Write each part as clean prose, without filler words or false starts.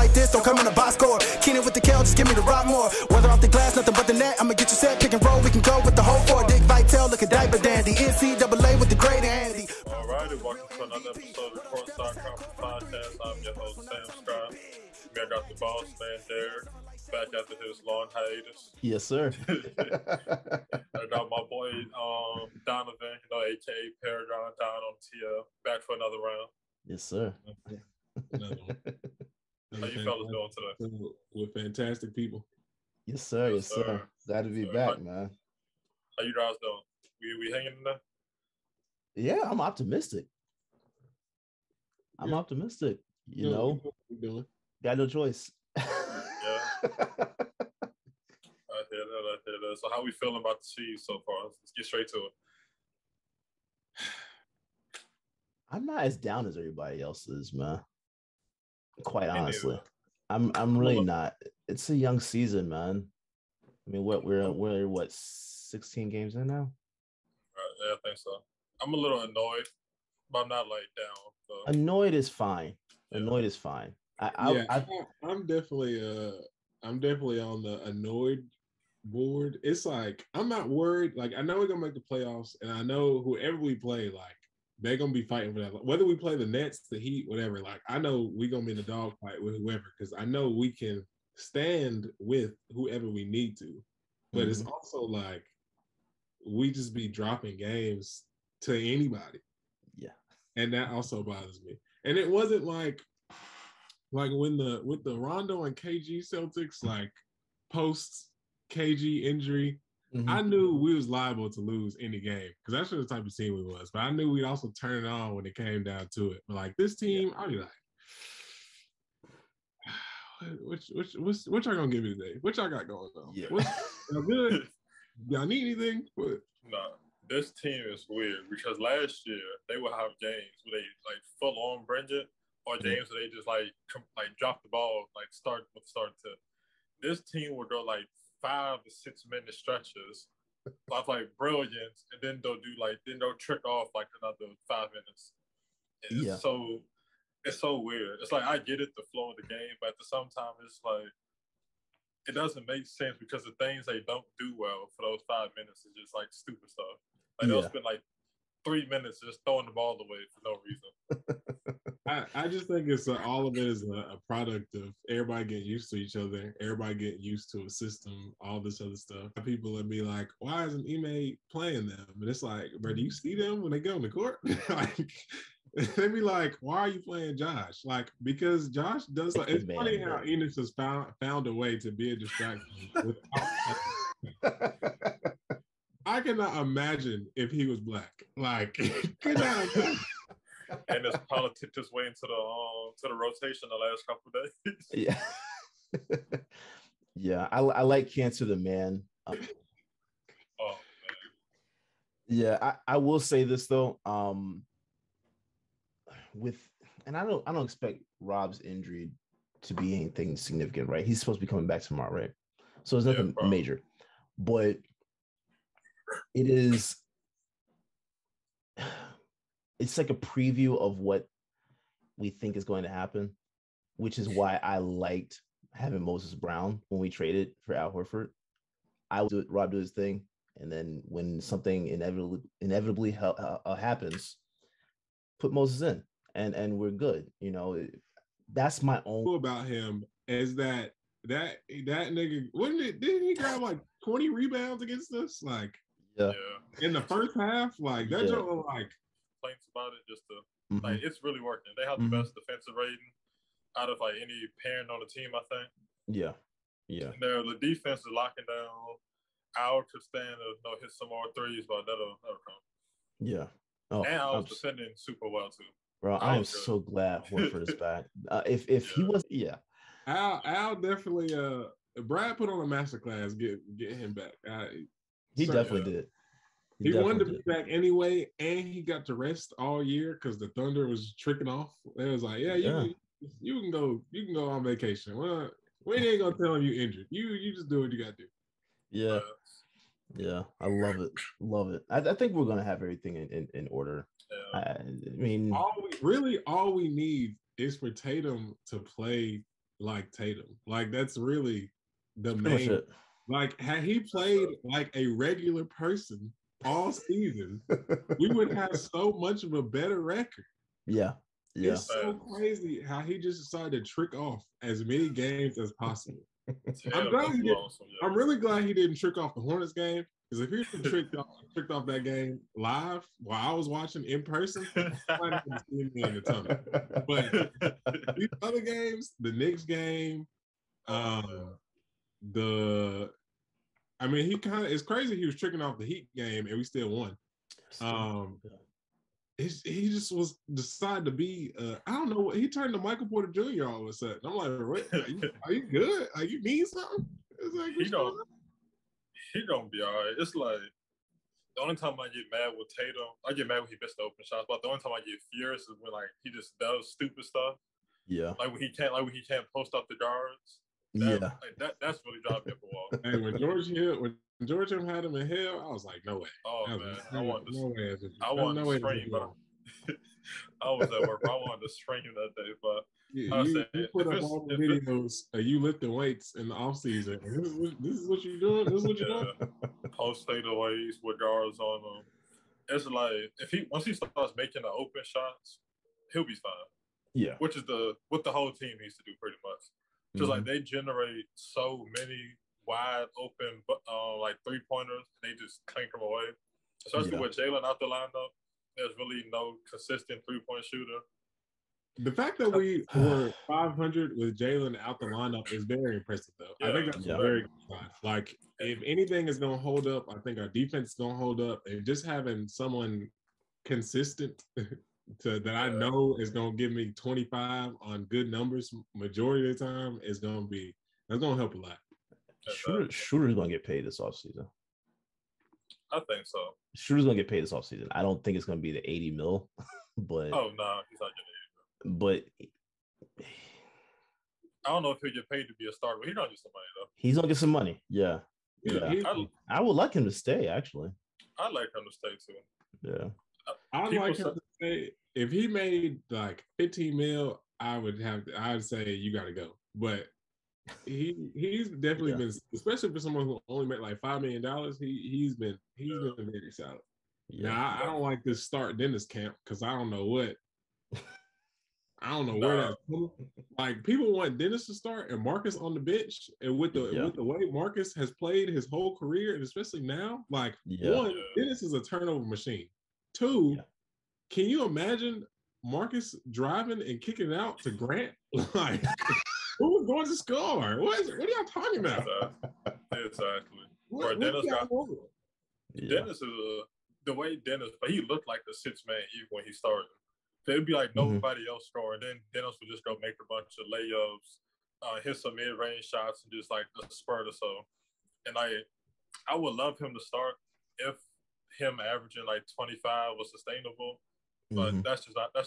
like this, don't come in a box score. Keenan with the Kel, just give me the rock more. Weather off the glass, nothing but the net. I'ma get you set, pick and roll, we can go with the whole four. Dick Vitale, look a diaper dandy. NCAA with the great Andy. All right, and welcome to another episode of Courtside Podcast. I'm your host, Sam Scott. I got the boss man Derek back after his long hiatus. Yes, sir. I got my boy Donovan, aka Paragon, down on TL, back for another round. Yes, sir. How you fellas doing today? With fantastic people. Yes, sir. Yes, sir. Glad to be back, man. How you guys doing? We hanging in there? Yeah, I'm optimistic. I'm optimistic. You know, got no choice. Yeah. I hear that. So how we feeling about the Chiefs so far? Let's get straight to it. I'm not as down as everybody else is, man. Quite honestly. I'm really not. It's a young season, man. I mean, we're 16 games in now? Yeah, I think so. I'm a little annoyed, but I'm not like down. So. Annoyed is fine. Yeah. Annoyed is fine. I'm definitely on the annoyed board. It's like I'm not worried. Like I know we're gonna make the playoffs, and I know whoever we play, like they're gonna be fighting for that. Whether we play the Nets, the Heat, whatever. Like I know we're gonna be in a dogfight with whoever because I know we can stand with whoever we need to. But it's also like we just be dropping games to anybody. Yeah, and that also bothers me. And it wasn't like when with the Rondo and KG Celtics, like post KG injury, I knew we was liable to lose any game because that's the type of team we was. But I knew we'd also turn it on when it came down to it. But like this team, I'd be like, what y'all gonna give me today? What y'all got going on? Yeah. Y'all good? Y'all need anything? What? No, this team is weird because last year they would have games where they like full on bring it, or games where they just like drop the ball, like start to. This team will go like 5 to 6 minute stretches of like brilliance, and then they'll trick off like another 5 minutes. It's so weird. It's like I get it, the flow of the game, but at the same time, it's like it doesn't make sense because the things they don't do well for those 5 minutes is just like stupid stuff. Like they'll spend like 3 minutes just throwing the ball away for no reason. I just think it's all of it is a product of everybody getting used to each other, everybody getting used to a system, all this other stuff. People would be like, "Why isn't Ime playing them?" And it's like, "Bro, do you see them when they go on the court?" Like they'd be like, "Why are you playing Josh?" Like because Josh does. It's funny how Enos has found a way to be a distraction without. I cannot imagine if he was black. Like, and his politics just went into the rotation the last couple of days. Yeah, yeah. I like Cancer the man. Oh man. Yeah, I will say this though. I don't expect Rob's injury to be anything significant, right? He's supposed to be coming back tomorrow, right? So it's nothing major, but it's like a preview of what we think is going to happen, which is why I liked having Moses Brown when we traded for Al Horford. I would do it, Rob do his thing, and then when something inevitably happens, put Moses in, and we're good. You know, that's my own about him is that nigga didn't he grab like 20 rebounds against us? Like in the first half, like that joke like complaints about it just to like it's really working. They have the best defensive rating out of like any parent on the team, I think. Yeah. And the defense is locking down. Al could stand to hit some more threes, but that'll come. Yeah. Oh, and Al was defending super well too. Bro, I am so glad Horford is back. If he was, Al definitely. Brad put on a masterclass get him back. He definitely did. He wanted to be back anyway, and he got to rest all year because the Thunder was tricking off. It was like, you can go on vacation. Well, we ain't gonna tell him you injured. You just do what you gotta do. Yeah, I love it. I think we're gonna have everything in order. I mean, all we need is for Tatum to play like Tatum. Like that's really the Pretty much main. it. Like had he played like a regular person all season, we would have so much of a better record. Yeah. Yeah. It's so crazy how he just decided to trick off as many games as possible. I'm glad he did. I'm really glad he didn't trick off the Hornets game, because if he had tricked off that game live while I was watching in person, I might have seen me in the tunnel. But these other games, the Knicks game, he kind of, it's crazy he was tricking off the Heat game and we still won. He just was decided to be I don't know, he turned to Michael Porter Jr. all of a sudden. I'm like, what? Are you good? Are you need something? It's like, he don't be all right. It's like the only time I get mad with Tatum, I get mad when he missed the open shots, but the only time I get furious is when like he just does stupid stuff. Yeah. Like when he can't post up the guards. That's really driving me up the wall. Hey, when George had him in hell, I was like, no way. Oh man, I wanted to scream, but I was at work. I wanted to scream that day, but you put up all the videos of you lifting weights in the off season. This is what you're doing. This is what you're doing. Post fadeaways with guards on them. It's like once he starts making the open shots, he'll be fine. Yeah, which is what the whole team needs to do pretty much. Just like they generate so many wide open like 3-pointers, and they just clink them away. Especially with Jalen out the lineup, there's really no consistent 3-point shooter. The fact that we were 500 with Jalen out the lineup is very impressive, though. Yeah, I think that's a very good sign. Like, if anything is going to hold up, I think our defense is going to hold up. And just having someone consistent that I know is going to give me 25 on good numbers majority of the time that's going to help a lot. Shooter's going to get paid this offseason. I think so. Shooter's going to get paid this offseason. I don't think it's going to be the 80 mil, but oh no, he's not getting 80 mil. But I don't know if he'll get paid to be a starter, but he's going to get some money though. He's going to get some money. Yeah. I would like him to stay, actually. I'd like him to stay too. Yeah. I'd like him to stay. If he made like 15 mil, I'd say you got to go. But he's definitely been, especially for someone who only made like $5 million. He's been very solid. Yeah. Now I don't like this start Dennis camp because I don't know where that's coming. Like people want Dennis to start and Marcus on the bench, and with the way Marcus has played his whole career, and especially now, like one, Dennis is a turnover machine. Two, can you imagine Marcus driving and kicking it out to Grant? Like, who was going to score? What are y'all talking about? Exactly. Dennis is the way Dennis, but he looked like the sixth man even when he started. It'd be like nobody else scoring. Then Dennis would just go make a bunch of layups, hit some mid-range shots, and just like a spurt or so. And I would love him to start if him averaging like 25 was sustainable, but that's just not who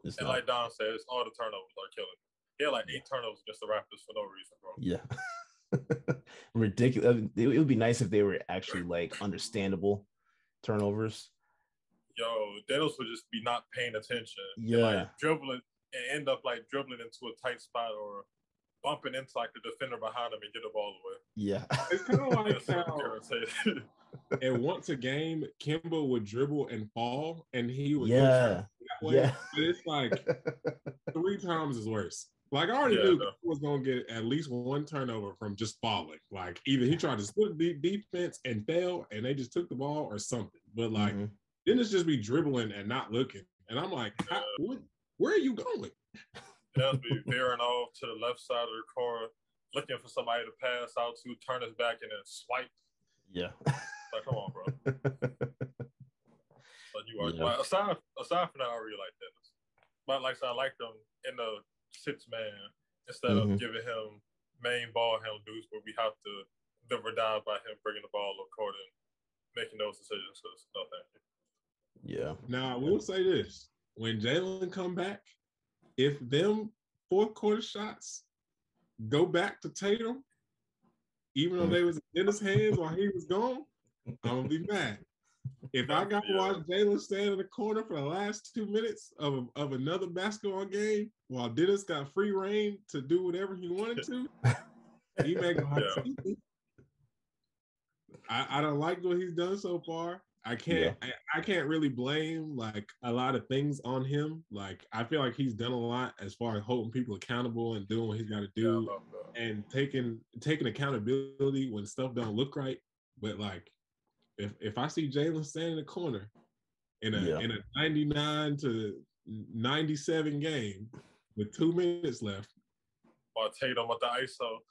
he is. Like Don says, all the turnovers are killing him. He had like 8 turnovers against the Raptors for no reason, bro. Yeah. Ridiculous. It would be nice if they were actually like understandable turnovers. Yo, Dennis would just be not paying attention. Yeah. And, like, dribbling and end up like dribbling into a tight spot or bumping into like the defender behind him and get the ball away. Yeah. It's kind of like how and once a game, Kimba would dribble and fall, and he would But it's like 3 times as worse. Like I already knew he was gonna get at least one turnover from just falling. Like either he tried to split the defense and fell, and they just took the ball, or something. But like Dennis just be dribbling and not looking, and I'm like, where are you going? They'll be veering off to the left side of the court, looking for somebody to pass out to, turn his back, and then swipe. Yeah. Like, come on, bro. But you are aside from that, I really like Dennis. But like I said, I like them in the 6-man instead of giving him main ball handle dudes where we have to live or die by him bringing the ball up court and making those decisions. No, thank you. Yeah. Now, I will say this. When Jalen come back, if them fourth quarter shots go back to Tatum, even though they was in his hands while he was gone, I'm going to be mad. If I got to watch Jalen stand in the corner for the last 2 minutes of another basketball game while Dennis got free reign to do whatever he wanted to, he may go have to see me. I don't like what he's done so far. I can't really blame like a lot of things on him. Like I feel like he's done a lot as far as holding people accountable and doing what he's got to do and taking accountability when stuff don't look right. But like if I see Jalen stand in the corner in a 99 to 97 game with 2 minutes left, or Tatum with the ISO.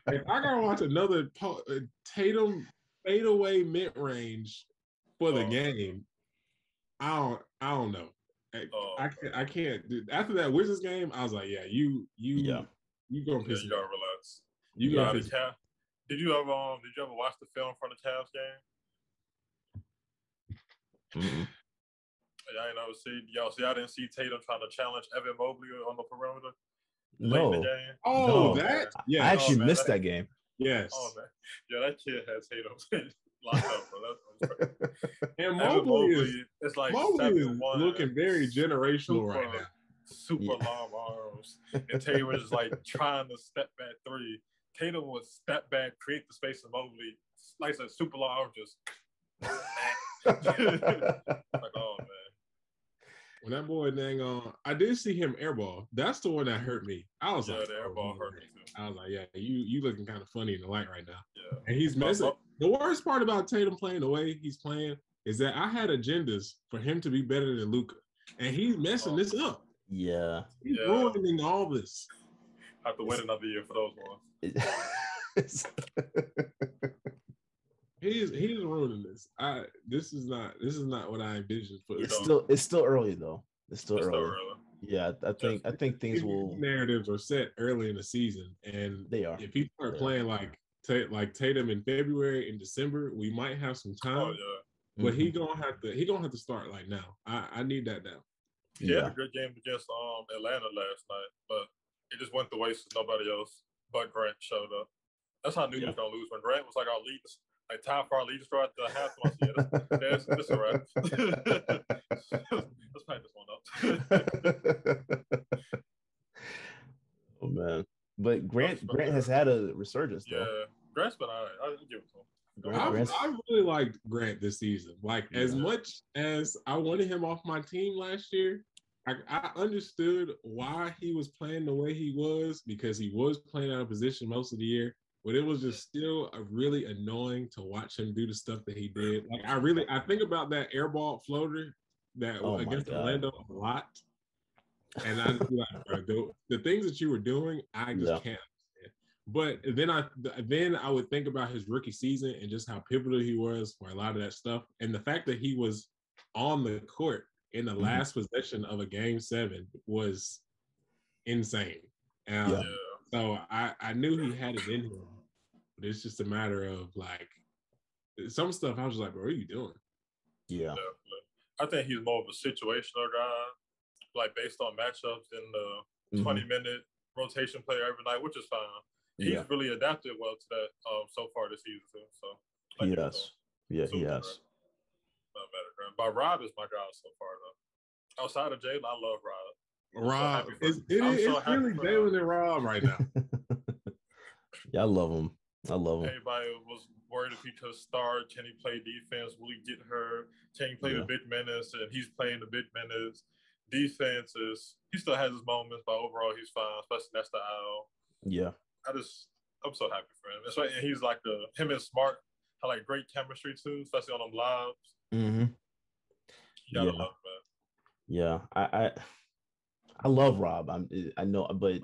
if I gotta watch another Tatum fadeaway mid range for the game, I don't know. I can't do. After that Wizards game, I was like, yeah, you gonna piss me. You gotta relax. You gotta piss me. Did you ever watch the film from the Cavs game? Mm-hmm. I ain't never see. I didn't see Tatum trying to challenge Evan Mobley on the perimeter. No. Late in the game. Oh, no. that? Yeah. I actually missed that game. Yes. Oh man. Yeah, that kid has Tatum locked up, bro. That's and Mobley is like Mobley is looking very generational right now. Super long arms. And Tatum was just like trying to step back three. Tatum would step back, create the space of Mobley. Like I said, super long arms just like, oh man. When that boy dang on, I did see him airball. That's the one that hurt me. I was like, the airball hurt me too. I was like, yeah, you looking kind of funny in the light right now. Yeah. And he's messing. The worst part about Tatum playing the way he's playing is that I had agendas for him to be better than Luka, and he's messing this up. Yeah, he's ruining all this. I have to wait another year for those ones. He's ruining this. This is not what I envisioned for. It's still early though. It's still early. Yeah, I think things will. Narratives are set early in the season, and they are. If he start playing like Tatum in February and December, we might have some time. Oh yeah. But he gonna have to start like now. I need that now. He had a good game against Atlanta last night, but it just went the way since nobody else but Grant showed up. That's how I knew he was gonna lose when Grant was like our lead. Like time for our lead to start at the half. I said, this a wrap. Let's pack this one up. Oh man. But Grant has had a resurgence though. Yeah. Grant's been all right. I'll give it to him. I really liked Grant this season. Like as much as I wanted him off my team last year, I understood why he was playing the way he was because he was playing out of position most of the year. But it was just still really annoying to watch him do the stuff that he did. Like I think about that airball floater that against Orlando a lot. And I just like, bro, the things that you were doing, I just can't understand. But then I would think about his rookie season and just how pivotal he was for a lot of that stuff. And the fact that he was on the court in the last possession of a game 7 was insane. So I knew he had it in him. But it's just a matter of like some stuff. I was like, bro, what are you doing? Yeah. Definitely. I think he's more of a situational guy, like based on matchups and the 20-minute rotation player every night, which is fine. He's really adapted well to that so far this season too. So he has. Yeah, he has. Not better. But Rob is my guy so far though. Outside of Jalen, I love Rob. Rob, it's really Jalen and Rob right now. Yeah, I love him. Everybody was worried if he could start. Can he play defense? Will he get hurt? Can he play the big minutes? And he's playing the big minutes. Defense he still has his moments, but overall he's fine, especially next to Al. Yeah. I'm so happy for him. That's right. And he's like him and Smart have like great chemistry too, especially on them lives. Mm-hmm. You gotta love him, man. Yeah. I love Rob. I know, but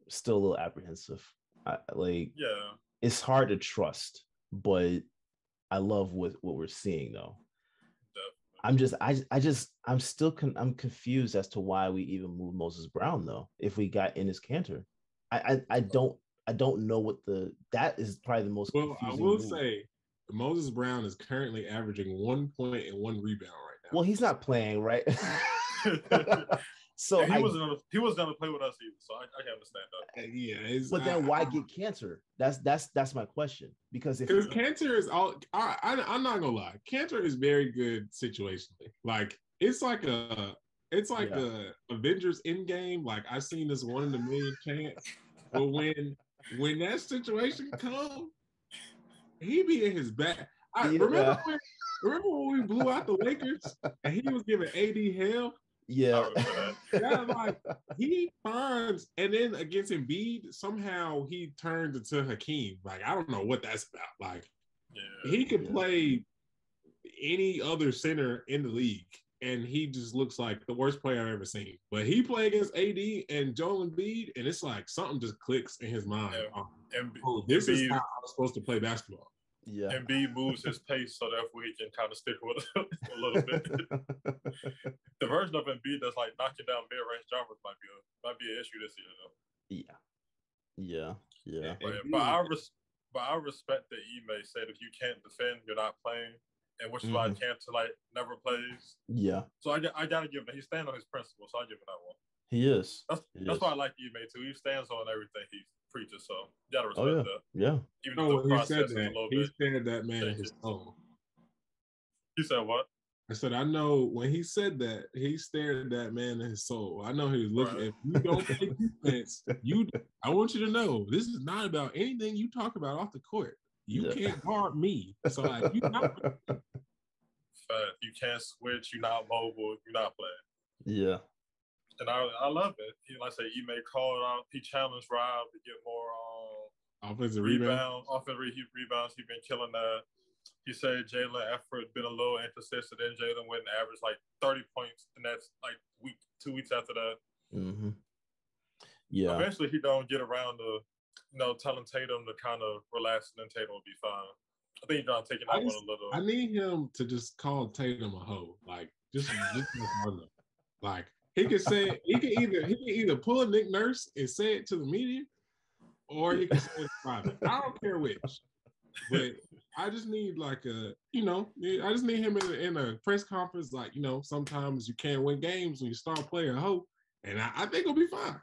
still a little apprehensive. It's hard to trust, but I love what we're seeing though. Definitely. I'm confused as to why we even moved Moses Brown though. If we got Enes Kanter, I don't know what that is probably the most. Well, I will say Moses Brown is currently averaging 1 point and 1 rebound right now. Well, he's not playing, right? So he wasn't gonna play with us either. So I can understand that. Yeah, but then why get Cantor? That's my question. Because Cantor is all. I'm not gonna lie. Cantor is very good situationally. Like it's like a Avengers Endgame. Like I've seen this 1 in a million chance. But when that situation comes, he be in his back. Remember when we blew out the Lakers and he was giving AD hell? Yeah. Like he finds, and then against Embiid, somehow he turns into Hakeem. Like I don't know what that's about. Like he could play any other center in the league, and he just looks like the worst player I've ever seen. But he played against AD and Joel Embiid, and it's like something just clicks in his mind. This is how I'm supposed to play basketball. Yeah. Embiid moves his pace so therefore he can kind of stick with it a little bit. The version of Embiid that's like knocking down mid-range jumpers might be an issue this year though. Yeah. But I respect that Ime said if you can't defend, you're not playing, and which is why Cantor like never plays. Yeah. So I gotta give him. He stands on his principles, so I give him that one. He is. That's why I like Ime too. He stands on everything he preaches, so you gotta respect that. Yeah. Even though the process is a little bit. He spared that man his soul. You said what? I said, I know when he said that, he stared that man in his soul. I know he was looking. Right. If you don't play defense, I want you to know this is not about anything you talk about off the court. You can't guard me. So like, you can't switch. You're not mobile. You're not playing. Yeah. And I love it. Like I say, Ime called out. He challenged Rob to get more offensive rebounds. Offensive rebounds. He's been killing that. He said Jalen effort been a little inconsistent. Then Jalen went and averaged like 30 points the next like 2 weeks after that. Mm-hmm. Yeah. Eventually, he don't get around to telling Tatum to kind of relax, and then Tatum will be fine. I think he's taking that one a little. I need him to just call Tatum a hoe. Like just like he can say he can either pull a Nick Nurse and say it to the media, or he can say it private. I don't care which. But I just need like I just need him in a press conference. Like, sometimes you can't win games when you start playing a hoe, and I think he'll be fine.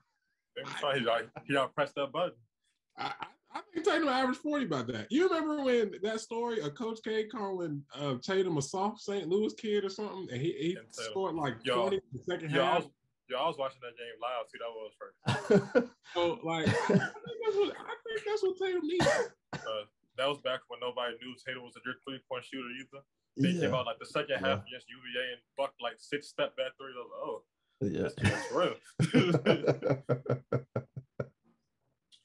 He got press that button. I think Tatum averaged 40 about that. You remember when that story of Coach K calling Tatum a soft St. Louis kid or something, and he scored like 20 in the second half? I was watching that game live. See, that was first. So like, I think that's what Tatum needs. That was back when nobody knew Tatum was a good 3-point shooter either. They came out like the second half against UVA and bucked like 6 step-back threes. I was like, that's real.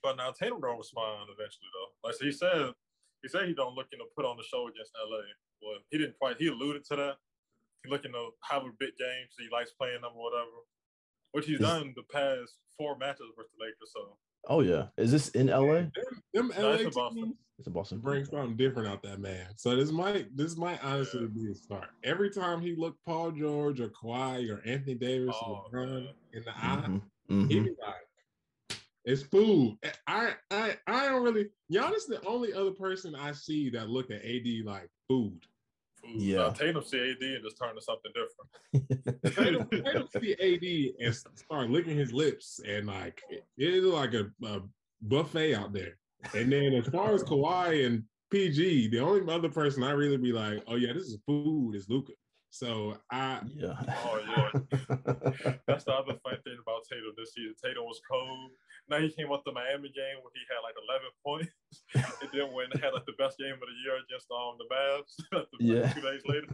But now Tatum don't respond eventually though. Like so he said he don't looking to put on the show against LA. Well, he didn't quite. He alluded to that. He looking to have a big game, so he likes playing them or whatever. Which he's done the past 4 matches versus the Lakers. So. Oh yeah, is this in LA? Them LA teams, it's a Boston. Bring something different out that man. So this might honestly be a start. Every time he looked Paul George or Kawhi or Anthony Davis or LeBron in the eye, he be like, "It's food." I don't really. Giannis the only other person I see that look at AD like food. Yeah, Tatum see AD and just turn to something different. Tatum see AD and start licking his lips and like it's like a buffet out there. And then as far as Kawhi and PG, the only other person I really be like, oh yeah, this is food is Luka. So yeah. Oh yeah. That's the other funny thing about Tatum this season. Tatum was cold. Now he came up the Miami game where he had like 11 points. And then when had like the best game of the year against the Mavs 2 days later.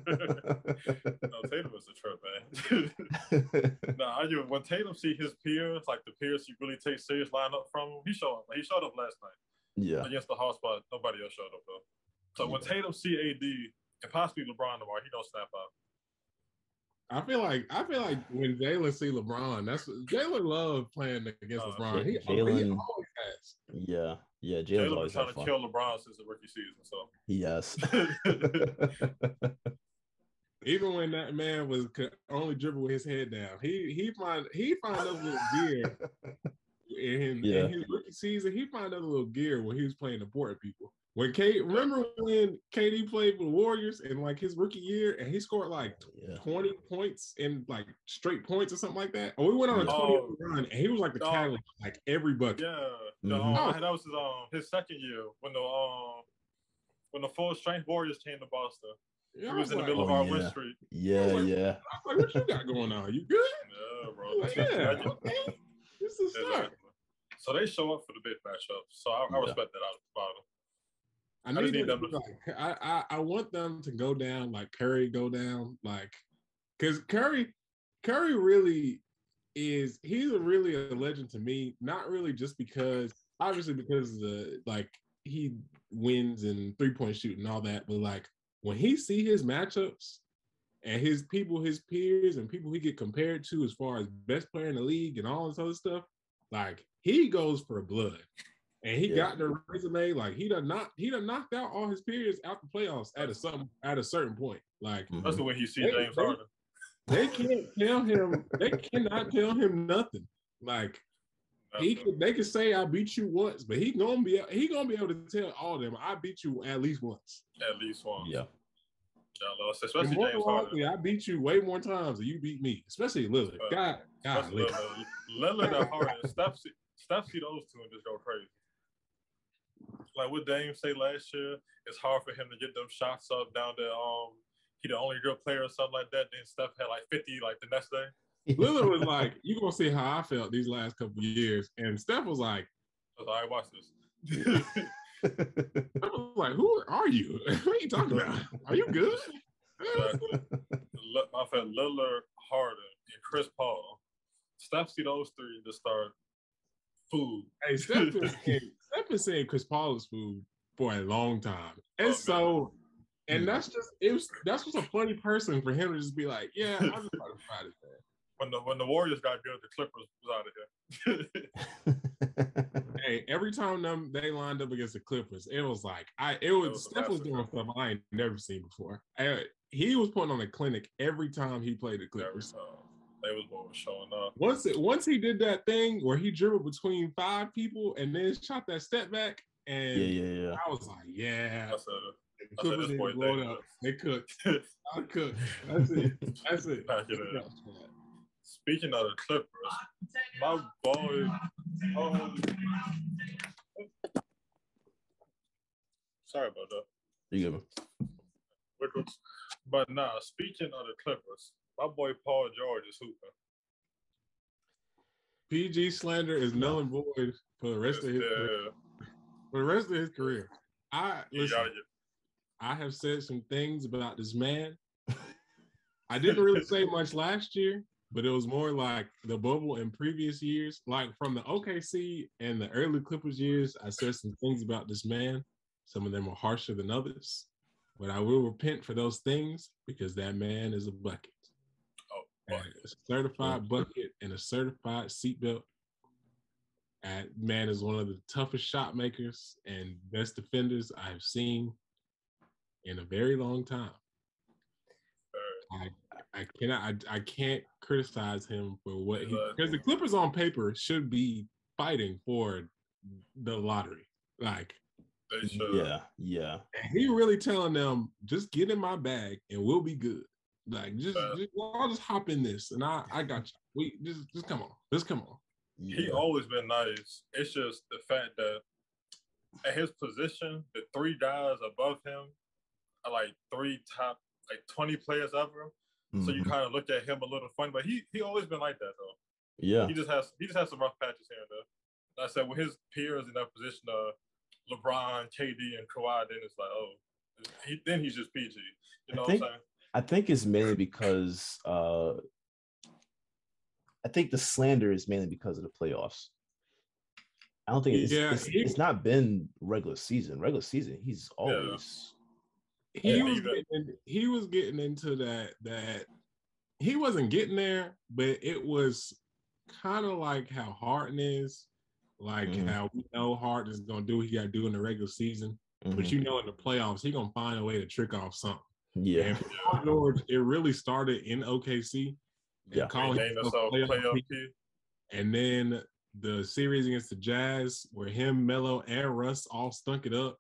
No, Tatum was a trip, man. When Tatum see his peers, like the peers he really takes serious line up from him, he showed up. He showed up last night. Yeah. Against the hot spot, nobody else showed up though. So when Tatum see AD and possibly LeBron tomorrow, he don't snap out. I feel like when Jalen see LeBron, that's what Jalen loves playing against LeBron. Jalen always has. Yeah, Jalen's been trying to kill LeBron since the rookie season. So yes. Even when that man could only dribble with his head down, he find a little gear in his rookie season. He found a little gear when he was playing the board people. Remember when KD played for the Warriors in like his rookie year and he scored like 20 points in like straight points or something like that? And we went on a 20 run and he was like the catalyst, like every bucket. Yeah, that was his second year when the full strength Warriors came to Boston. Yeah, he was in the middle of our win streak. Yeah. I was like, what you got going on? You good? Yeah, bro. Like, okay. This is start. So they show up for the big matchups. So I respect that out of the bottom. I need them to, I want them to go down like Curry go down, like because Curry really is he's really a legend to me. Not really just because obviously because of the like he wins and 3-point shooting and all that, but like when he see his matchups and his peers and people he get compared to as far as best player in the league and all this other stuff, like he goes for blood. And he got the resume, like he done knocked out all his peers out the playoffs at a certain point. Like that's the way he sees James Harden. They can't tell him, they cannot tell him nothing. Like they could say I beat you once, but he gonna be able to tell all of them I beat you at least once. At least once. Yeah. Especially James Harden. I beat you way more times than you beat me, especially Lillard. God, Lillard and Harden. Steph see those two and just go crazy. Like what Dame say last year, it's hard for him to get them shots up down there. He the only good player or something like that. Then Steph had like 50 like the next day. Lillard was like, "You gonna see how I felt these last couple of years," and Steph was like, "All right, watch this." I was like, "Who are you? What are you talking about? Are you good?" Exactly. My friend Lillard, Harden, and Chris Paul. Steph see those three to start food. Hey, Steph been saying Chris Paul is food for a long time. And that's just a funny person for him to just be like, yeah, I'm just about to try this man. When the Warriors got good, the Clippers was out of here. Hey, every time they lined up against the Clippers, it was like Steph was doing stuff I ain't never seen before. He was putting on a clinic every time he played the Clippers. They was showing up. Once he did that thing where he dribbled between 5 people and then shot that step back, and I was like, yeah. The Clippers didn't blow it up. They cooked. I cooked. That's it. Speaking of the Clippers, my boy. Sorry about that. You good? But speaking of the Clippers, my boy Paul George is hooping. PG slander is null and void for the rest of his career. For the rest of his career. I have said some things about this man. I didn't really say much last year, but it was more like the bubble in previous years. Like from the OKC and the early Clippers years, I said some things about this man. Some of them are harsher than others. But I will repent for those things because that man is a bucket. A certified bucket and a certified seatbelt. That man is one of the toughest shot makers and best defenders I have seen in a very long time. I can't criticize him for what because the Clippers on paper should be fighting for the lottery. Like they should. Yeah. He really telling them just get in my bag and we'll be good. Like I'll just hop in this and I got you. We just come on. Just come on. Yeah. He always been nice. It's just the fact that at his position, the 3 guys above him are like 3 top 20 players ever. Mm-hmm. So you kind of look at him a little funny, but he always been like that though. Yeah. He just has some rough patches here and there. Like I said, with his peers in that position of LeBron, KD, and Kawhi, then it's like, then he's just PG. You know what I'm saying? I think it's mainly because I think the slander is mainly because of the playoffs. I don't think it's not been regular season. Regular season, he's always he was getting into that he wasn't getting there, but it was kind of like how Harden is, like how we know Harden is gonna do what he gotta do in the regular season, but in the playoffs, he's gonna find a way to trick off something. Yeah. And for Paul George, it really started in OKC. Yeah. And then the series against the Jazz, where him, Melo, and Russ all stunk it up.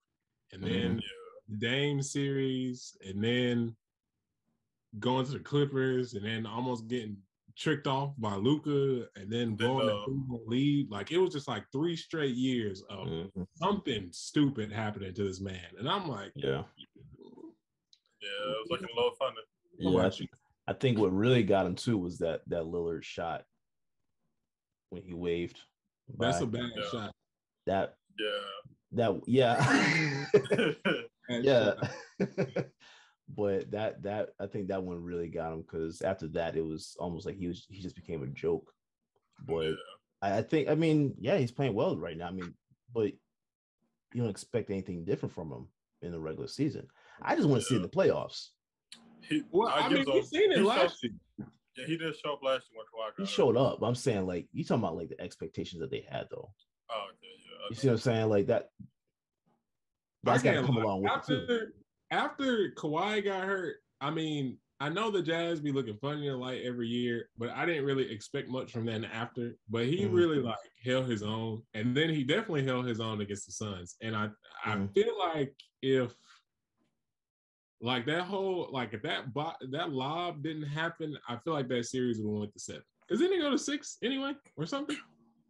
and then the Dame series, and then going to the Clippers, and then almost getting tricked off by Luka, and then blowing the lead. Like, it was just like 3 straight years of something stupid happening to this man. And I'm like, it was looking a little funny. Yeah, I think what really got him too was that Lillard shot when he waved. That's a bad shot. But that I think that one really got him, because after that it was almost like he just became a joke. But I think, he's playing well right now. But you don't expect anything different from him in the regular season. I just want to see it in the playoffs. We've seen it last year. Yeah, he did show up last year when Kawhi got He showed up. I'm saying, like, you talking about like the expectations that they had though. Oh, okay, yeah. You see what I'm saying? Like that. That's got to come along with it too. After Kawhi got hurt, I know the Jazz be looking funny in the light every year, but I didn't really expect much from that after. But he really held his own, and then he definitely held his own against the Suns. And I feel like if if that lob didn't happen, I feel like that series would have went to 7. Because then they go to 6 anyway, or something.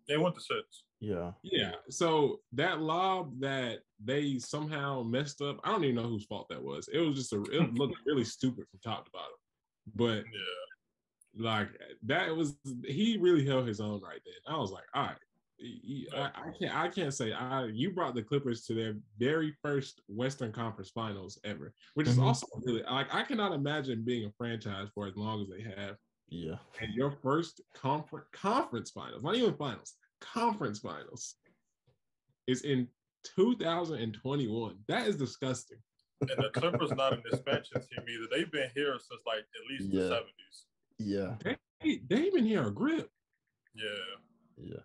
They went to 6. Yeah. So that lob that they somehow messed up, I don't even know whose fault that was. It was just it looked really stupid from top to bottom. But he really held his own right then. I was like, all right, I can't say you brought the Clippers to their very first Western Conference Finals ever, which is also really, like, I cannot imagine being a franchise for as long as they have. Yeah. And your first conference finals, not even finals, conference finals is in 2021. That is disgusting. And the Clippers not an expansion team either. They've been here since like at least the 70s. Yeah. They've been here a grip. Yeah.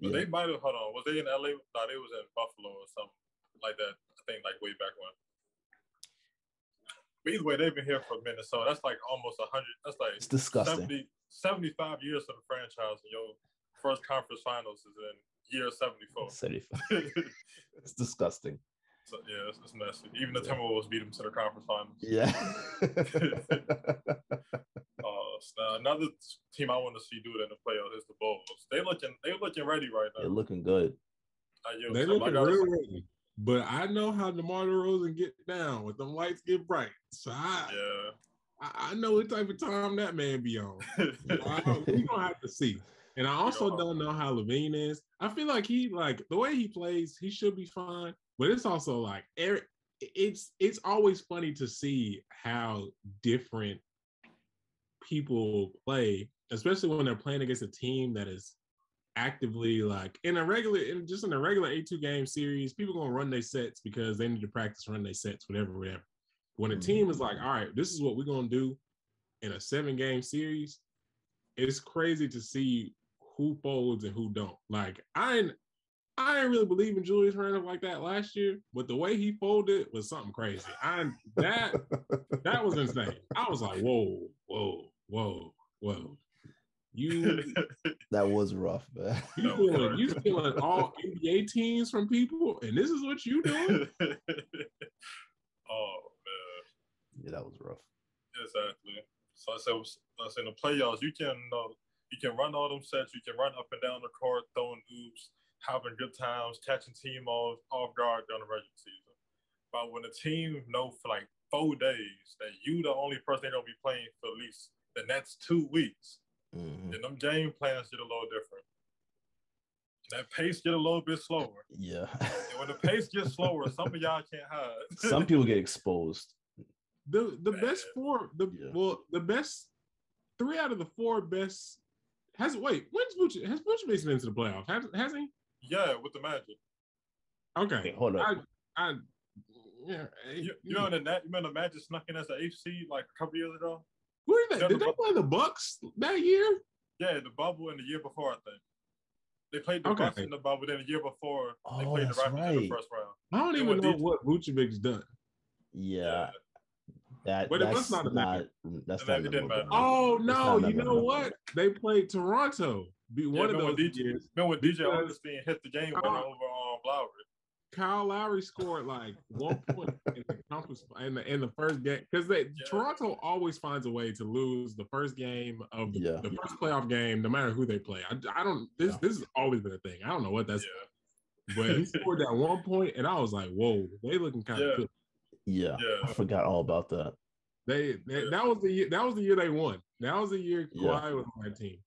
But they might have, hold on, was they in LA? No, they was in Buffalo or something like that. I think like way back when. But either way, they've been here for a minute. So that's like almost 100. That's like it's disgusting. 75 years for the franchise, and your first conference finals is in year 74. 75. It's disgusting. So yeah, it's messy. Even the Timberwolves beat them to the conference finals. Yeah. Another team I want to see do it in the playoffs is the Bulls. They're looking ready right now. They're looking good. They're looking real ready. But I know how DeMar DeRozan get down when the lights get bright. So I know what type of time that man be on. We're gonna have to see. And I also don't know how Levine is. I feel like the way he plays, he should be fine. But it's also like it's always funny to see how different people play, especially when they're playing against a team that is actively like in a regular 82 game series. People gonna run their sets because they need to practice run their sets, whatever. When a team is like, all right, this is what we're gonna do in a 7 game series, it's crazy to see who folds and who don't. Like I didn't really believe in Julius Randle like that last year, but the way he folded was something crazy. That was insane. I was like, whoa. That was rough, man. You stealing all NBA teams from people, and this is what you doing? Oh man. Yeah, that was rough. Exactly. So I said in the playoffs, you can run all them sets, you can run up and down the court, throwing oops, having good times, catching team off guard during the regular season. But when a team know for like 4 days that you the only person they're gonna be playing for at least the next 2 weeks, then them game plans get a little different. That pace get a little bit slower. Yeah. And when the pace gets slower, some of y'all can't hide. Some people get exposed. The best 4, the best 3 out of the 4 best. Has Vucevic been to the playoffs? Has he? Yeah, with the Magic. Okay, hey, hold up. You remember the Magic snuck in as the 8th seed like a couple years ago? Who did they? Did they play the Bucks that year? Yeah, the bubble in the year before, I think. They played the Bucks in the bubble. Then the year before, they played the Raptors in the first round. I don't even know what Vucevic's done. Yeah. But it was not that's not matter. Oh no! You know what? They played Toronto. One of those years. Remember when DJ Augustine hit the game winner over Lowry? Kyle Lowry scored like 1 point in the conference in the first game because Toronto always finds a way to lose the first game of the first playoff game, no matter who they play. I don't. This has always been a thing. I don't know what that's. But he scored that 1 point, and I was like, "Whoa, they looking kind of good." Yeah, I forgot all about that. That was the year. That was the year they won. That was the year Kawhi was on that team.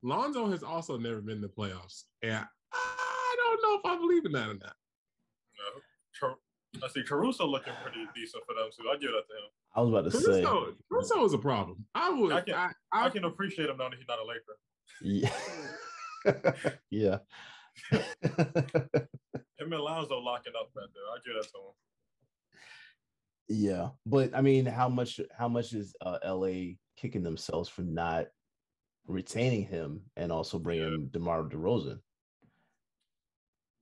Lonzo has also never been in the playoffs, and I don't know if I believe in that or not. I see Caruso looking pretty decent for them too. I give that to him. I was about to say Caruso is a problem. I can appreciate him now that he's not a Laker. Yeah. Him and Lonzo locking up right there. I give that to him. Yeah, but I mean, how much is LA kicking themselves for not retaining him and also bringing DeMar DeRozan?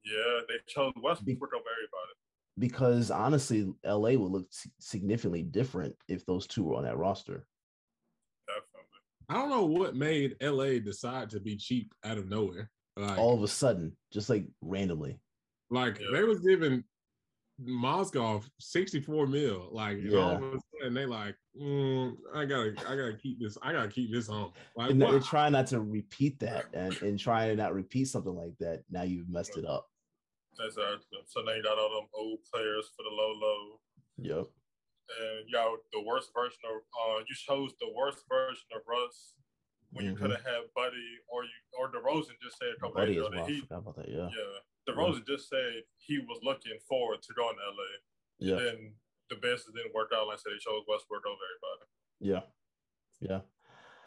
Yeah, they chose Westbrook over everybody. Because honestly, LA would look significantly different if those two were on that roster. Definitely. I don't know what made LA decide to be cheap out of nowhere. Like, all of a sudden, just like randomly. Like they was giving Mozgov 64 mil. Like and all of a sudden they like, I gotta keep this. I gotta keep this home. Like, and they're trying not to repeat that and trying to not repeat something like that. Now you've messed it up. Exactly. So now you got all them old players for the low. Yep. And you got the worst version of you chose the worst version of Russ when you could have had Buddy or DeRozan just said a couple days ago that forgot about that. Yeah. DeRozan just said he was looking forward to going to LA. Yeah. And then the business didn't work out. Like I said, they chose Westbrook over everybody. Yeah.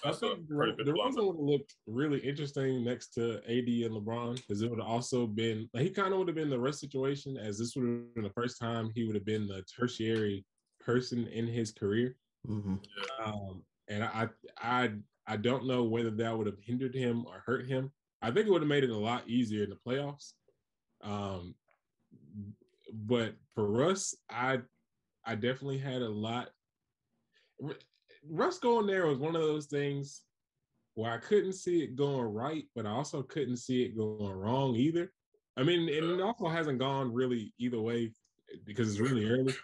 I think DeRozan would have looked really interesting next to AD and LeBron because it would have also been he kind of would have been the Russ situation, as this would have been the first time he would have been the tertiary person in his career. Mm-hmm. And I don't know whether that would have hindered him or hurt him. I think it would have made it a lot easier in the playoffs. But for Russ, I definitely had a lot. Russ going there was one of those things where I couldn't see it going right, but I also couldn't see it going wrong either. I mean, and it also hasn't gone really either way because it's really early.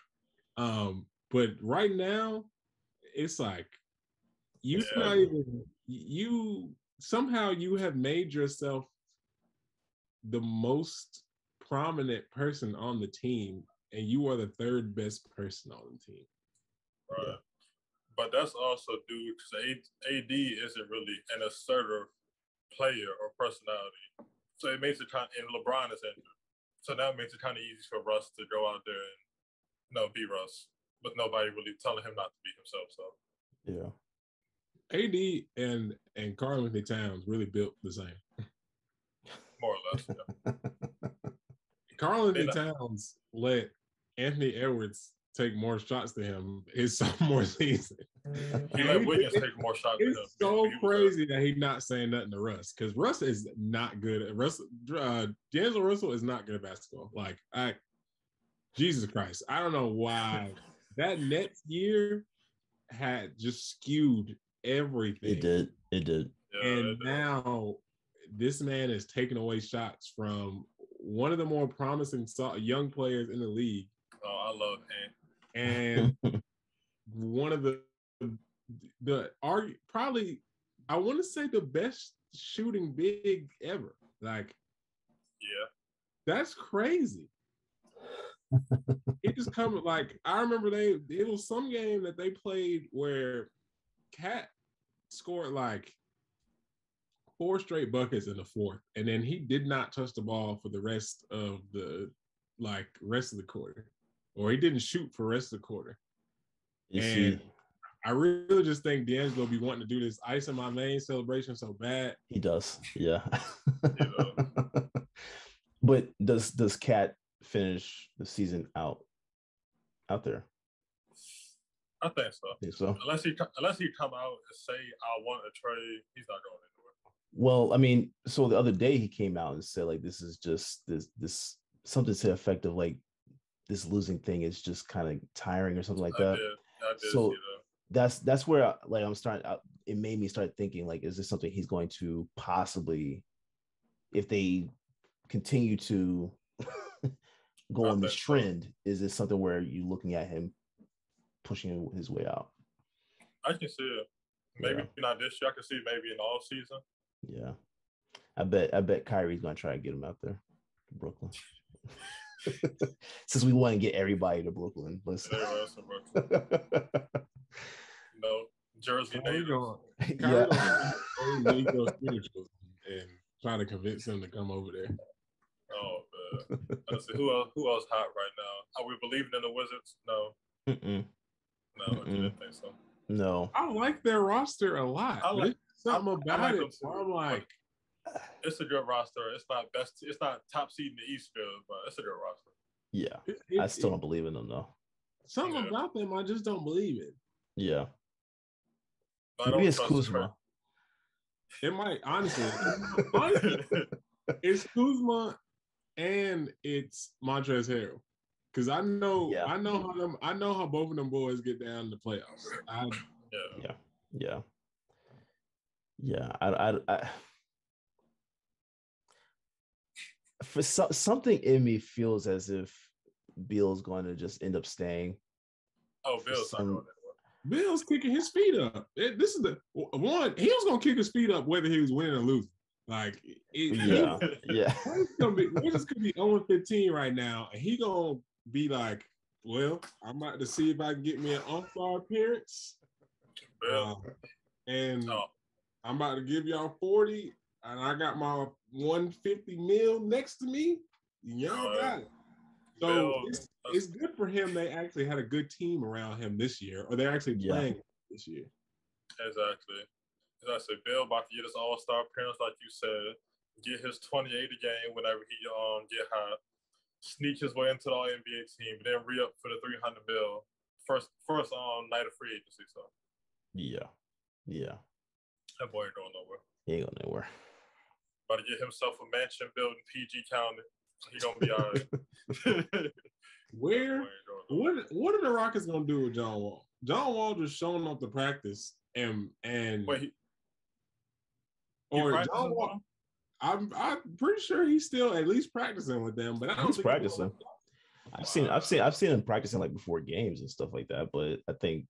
But right now, it's like you somehow you have made yourself the most prominent person on the team, and you are the third best person on the team. Right. Yeah. But that's also due because AD isn't really an assertive player or personality. So it makes it and LeBron is injured. So that makes it kind of easy for Russ to go out there and be Russ, with nobody really telling him not to be himself. So AD and Karl Anthony Towns really built the same. More or less, yeah. Karl Anthony Towns let Anthony Edwards take more shots than him his sophomore season. He let Wiggins take more shots than him. It's so crazy that he's not saying nothing to Russ, because Russ is not good at D'Angelo Russell is not good at basketball. Like, Jesus Christ. I don't know why that next year had just skewed everything. It did. Yeah, and now this man is taking away shots from one of the more promising young players in the league. Oh, I love him. And one of the probably, I want to say, the best shooting big ever. Like, yeah, that's crazy. It just comes like, I remember it was some game that they played where Cat scored like 4 straight buckets in the fourth, and then he did not touch the ball for the rest of the quarter, or he didn't shoot for the rest of the quarter. I really just think D'Angelo be wanting to do this ice in my main celebration so bad. He does, yeah. But does Cat finish the season out there? I think so. Unless he come out and say I want a trade, he's not going anywhere. Well, I mean, so the other day he came out and said like this is just this something to the effect of like this losing thing is just kind of tiring or something like that. I did so see that. that's where I'm starting. It made me start thinking like, is this something he's going to possibly, if they continue to go on this trend? Is this something where you're looking at him pushing his way out? I can see it. Maybe not this year. I can see it maybe in the off season. Yeah. I bet Kyrie's gonna try to get him out there to Brooklyn. Since we want to get everybody to Brooklyn. Listen. No, Jersey Kyrie yeah. and try to convince him to come over there. Oh man. Let's see who else hot right now? Are we believing in the Wizards? No. Mm-mm. No, I didn't think so. No. I like their roster a lot. I like something about it. So I'm like, it's a good roster. It's not best. It's not top seed in the East field, but it's a good roster. Yeah, I still don't believe in them though. Something about them, I just don't believe in. Yeah, maybe it's Kuzma. It might honestly, it's Kuzma and it's Montrezl Harrell. Because I know how both of them boys get down in the playoffs. I for something in me feels as if Beal's going to just end up staying. Oh, Bill's kicking his feet up. This is the one. He was gonna kick his feet up whether he was winning or losing. Like, yeah. We're just gonna be 0-15 right now, and he gonna be like, "Well, I'm about to see if I can get me an All-Star appearance, and I'm about to give y'all 40, and I got my 150 mil next to me. Y'all got it." So it's good for him. They actually had a good team around him this year, or they're actually playing this year. Exactly. As I said, Bill about to get his All-Star appearance, like you said, get his 28 a game whenever he get hot, sneak his way into the All-NBA team, and then re-up for the 300 mil first night of free agency. So yeah, that boy ain't going nowhere. He ain't going nowhere. About to get himself a mansion built in PG County. He gonna be all right. What are the Rockets gonna do with John Wall? John Wall just showing up to practice and wait, John Wall. I'm pretty sure he's still at least practicing with them, but I don't he's think practicing. I've seen him practicing like before games and stuff like that, but I think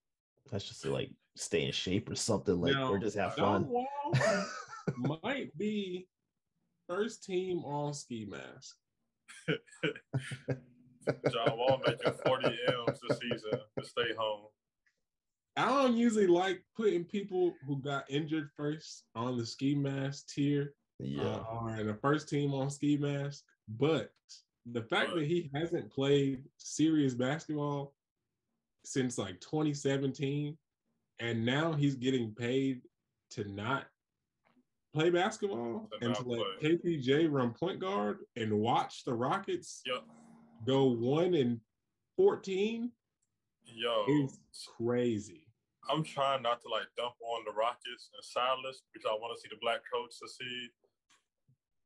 that's just to like stay in shape or something, like, or just have fun. John Wall might be first team all ski mask. John Wall making 40 M's this season to stay home. I don't usually like putting people who got injured first on the ski mask tier, or in the first team on ski mask. But the fact that he hasn't played serious basketball since like 2017, and now he's getting paid to not play basketball and to let KPJ run point guard and watch the Rockets go 1-14. It's crazy. I'm trying not to like dump on the Rockets and Silas because I want to see the black coach succeed.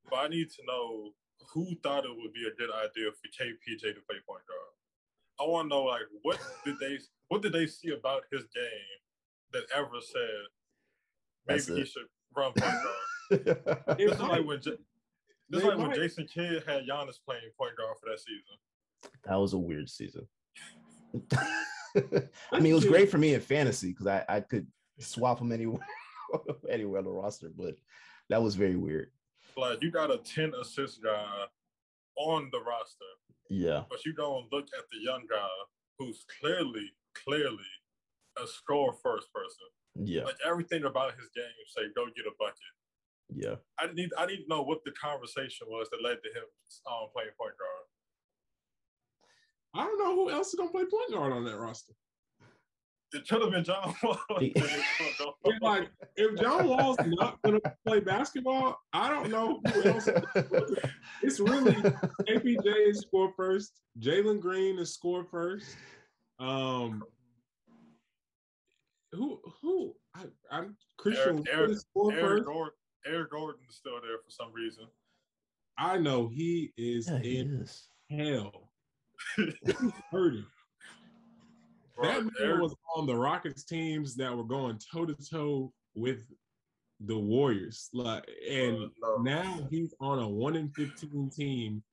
But I need to know who thought it would be a good idea for KPJ to play point guard. I want to know, like, what did they see about his game that ever said maybe he should run point guard? This is like when Jason Kidd had Giannis playing point guard for that season. That was a weird season. I mean, it was great for me in fantasy because I could swap him anywhere on the roster, but that was very weird. Like, you got a 10 assist guy on the roster. Yeah. But you don't look at the young guy who's clearly a score first person. Yeah. Like, everything about his game say go get a bucket. Yeah. I need to know what the conversation was that led to him playing point guard. I don't know who else is gonna play point guard on that roster. It should have been John Wall. If John Wall's not gonna play basketball, I don't know who else. It's really KPJ is score first. Jalen Green is score first. I'm Christian Eric Gordon is still there for some reason. I know he is hell. He's hurting. That man was on the Rockets teams that were going toe to toe with the Warriors, now he's on a 1-15 team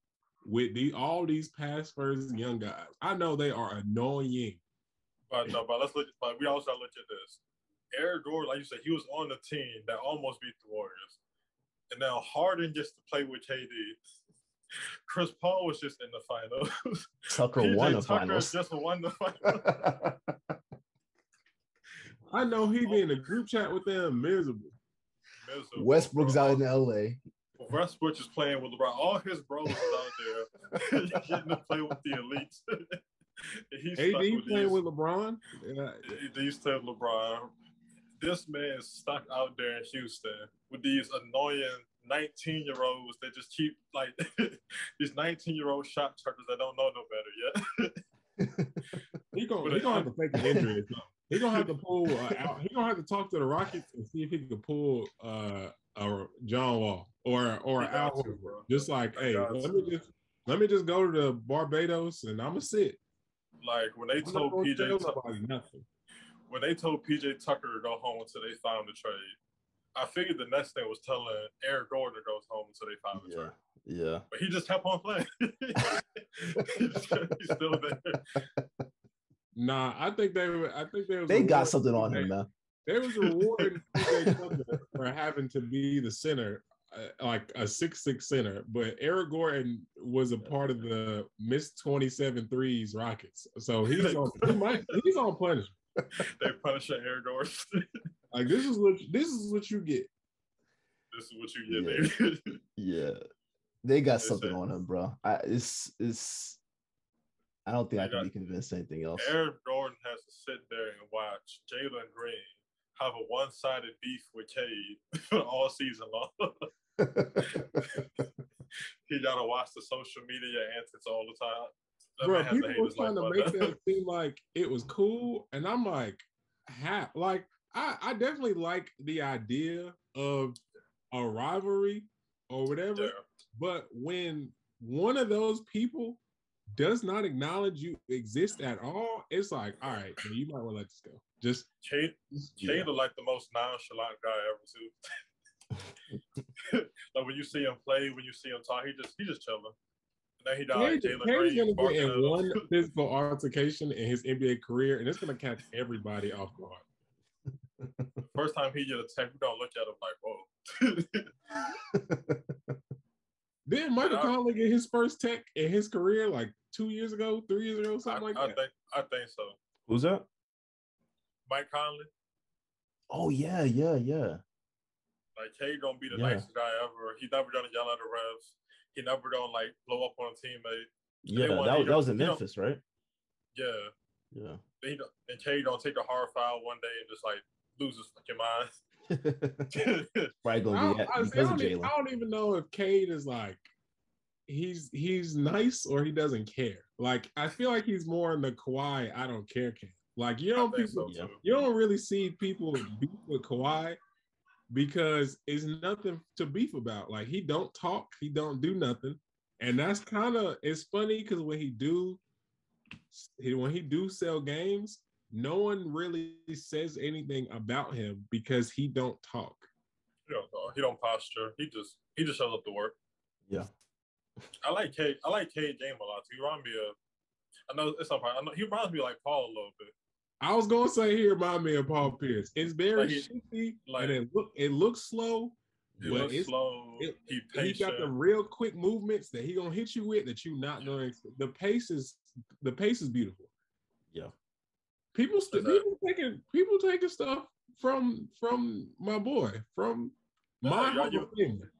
with all these pass first young guys. I know they are annoying. But let's look. But we also gotta look at this. Eric Gordon, like you said, he was on the team that almost beat the Warriors, and now Harden gets to play with KD. Chris Paul was just in the finals. Tucker won the finals. Just won the finals. I know he be in a group chat with them miserable. Westbrook's out in LA. Westbrook is playing with LeBron. All his bros is out there getting to play with the elites. AD playing with LeBron? Yeah. He used to have LeBron. This man is stuck out there in Houston with these annoying 19-year-olds that just keep like these 19-year-old shot chuckers that don't know no better yet. He's gonna have to fake an injury or something. He's gonna have to pull out. He's gonna have to talk to the Rockets and see if he can pull John Wall or Al Horford. Just like, hey, let me just go to the Barbados and I'm gonna sit. Like when they told PJ Tucker to go home until they found the trade, I figured the next thing was telling Eric Gordon to go home until they found the trade. Yeah. But he just kept on playing. He's still there. Nah, I think they got something on him now. There was a reward for having to be the center, like a 6'6" center, but Eric Gordon was a part of the missed 27 threes Rockets, so he's on punishment. They punish Eric Gordon. Like this is what you get. This is what you get, baby. Yeah, they got something on him, bro. I don't think I can be convinced anything else. Eric Gordon has to sit there and watch Jalen Green have a one-sided beef with Cade all season long. He gotta watch the social media antics all the time. Bro, people were trying to make that seem like it was cool, and I'm like, I definitely like the idea of a rivalry or whatever, but when one of those people does not acknowledge you exist at all, it's like, all right, man, you might want to let this go. Just Cade look like the most nonchalant guy ever too. Like when you see him play, when you see him talk, he just chilling. And then he died. Cade's gonna get in one physical altercation in his NBA career, and it's gonna catch everybody off guard. First time he get a tech, we don't look at him like, whoa. Didn't Michael Conley get his first tech in his career like 3 years ago, something like that? I think so. Who's that? Mike Conley. Oh yeah. Like Cade gonna be the nicest guy ever. He never gonna yell at the refs. He never gonna like blow up on a teammate. Yeah, that was in Memphis, right? Yeah. And Cade don't take a hard foul one day and just like lose his fucking mind. Probably gonna be because of Jalen. I don't even know if Cade is like he's nice or he doesn't care. Like I feel like he's more in the Kawhi I don't care camp. Like you don't really see people beef with Kawhi because it's nothing to beef about. Like he don't talk, he don't do nothing, and that's kind of it's funny because when he do sell games, no one really says anything about him because he don't talk. He don't posture. He just shows up to work. Yeah. I like Cade game a lot. He reminds me of. I know it's not. I know he reminds me of like Paul a little bit. I was gonna say he reminds me of Paul Pierce. It's very shifty, and it looks slow. It's slow. He got the real quick movements that he gonna hit you with that you're not gonna. The pace is beautiful. Yeah. People taking stuff from my boy, from my Hall of Famer.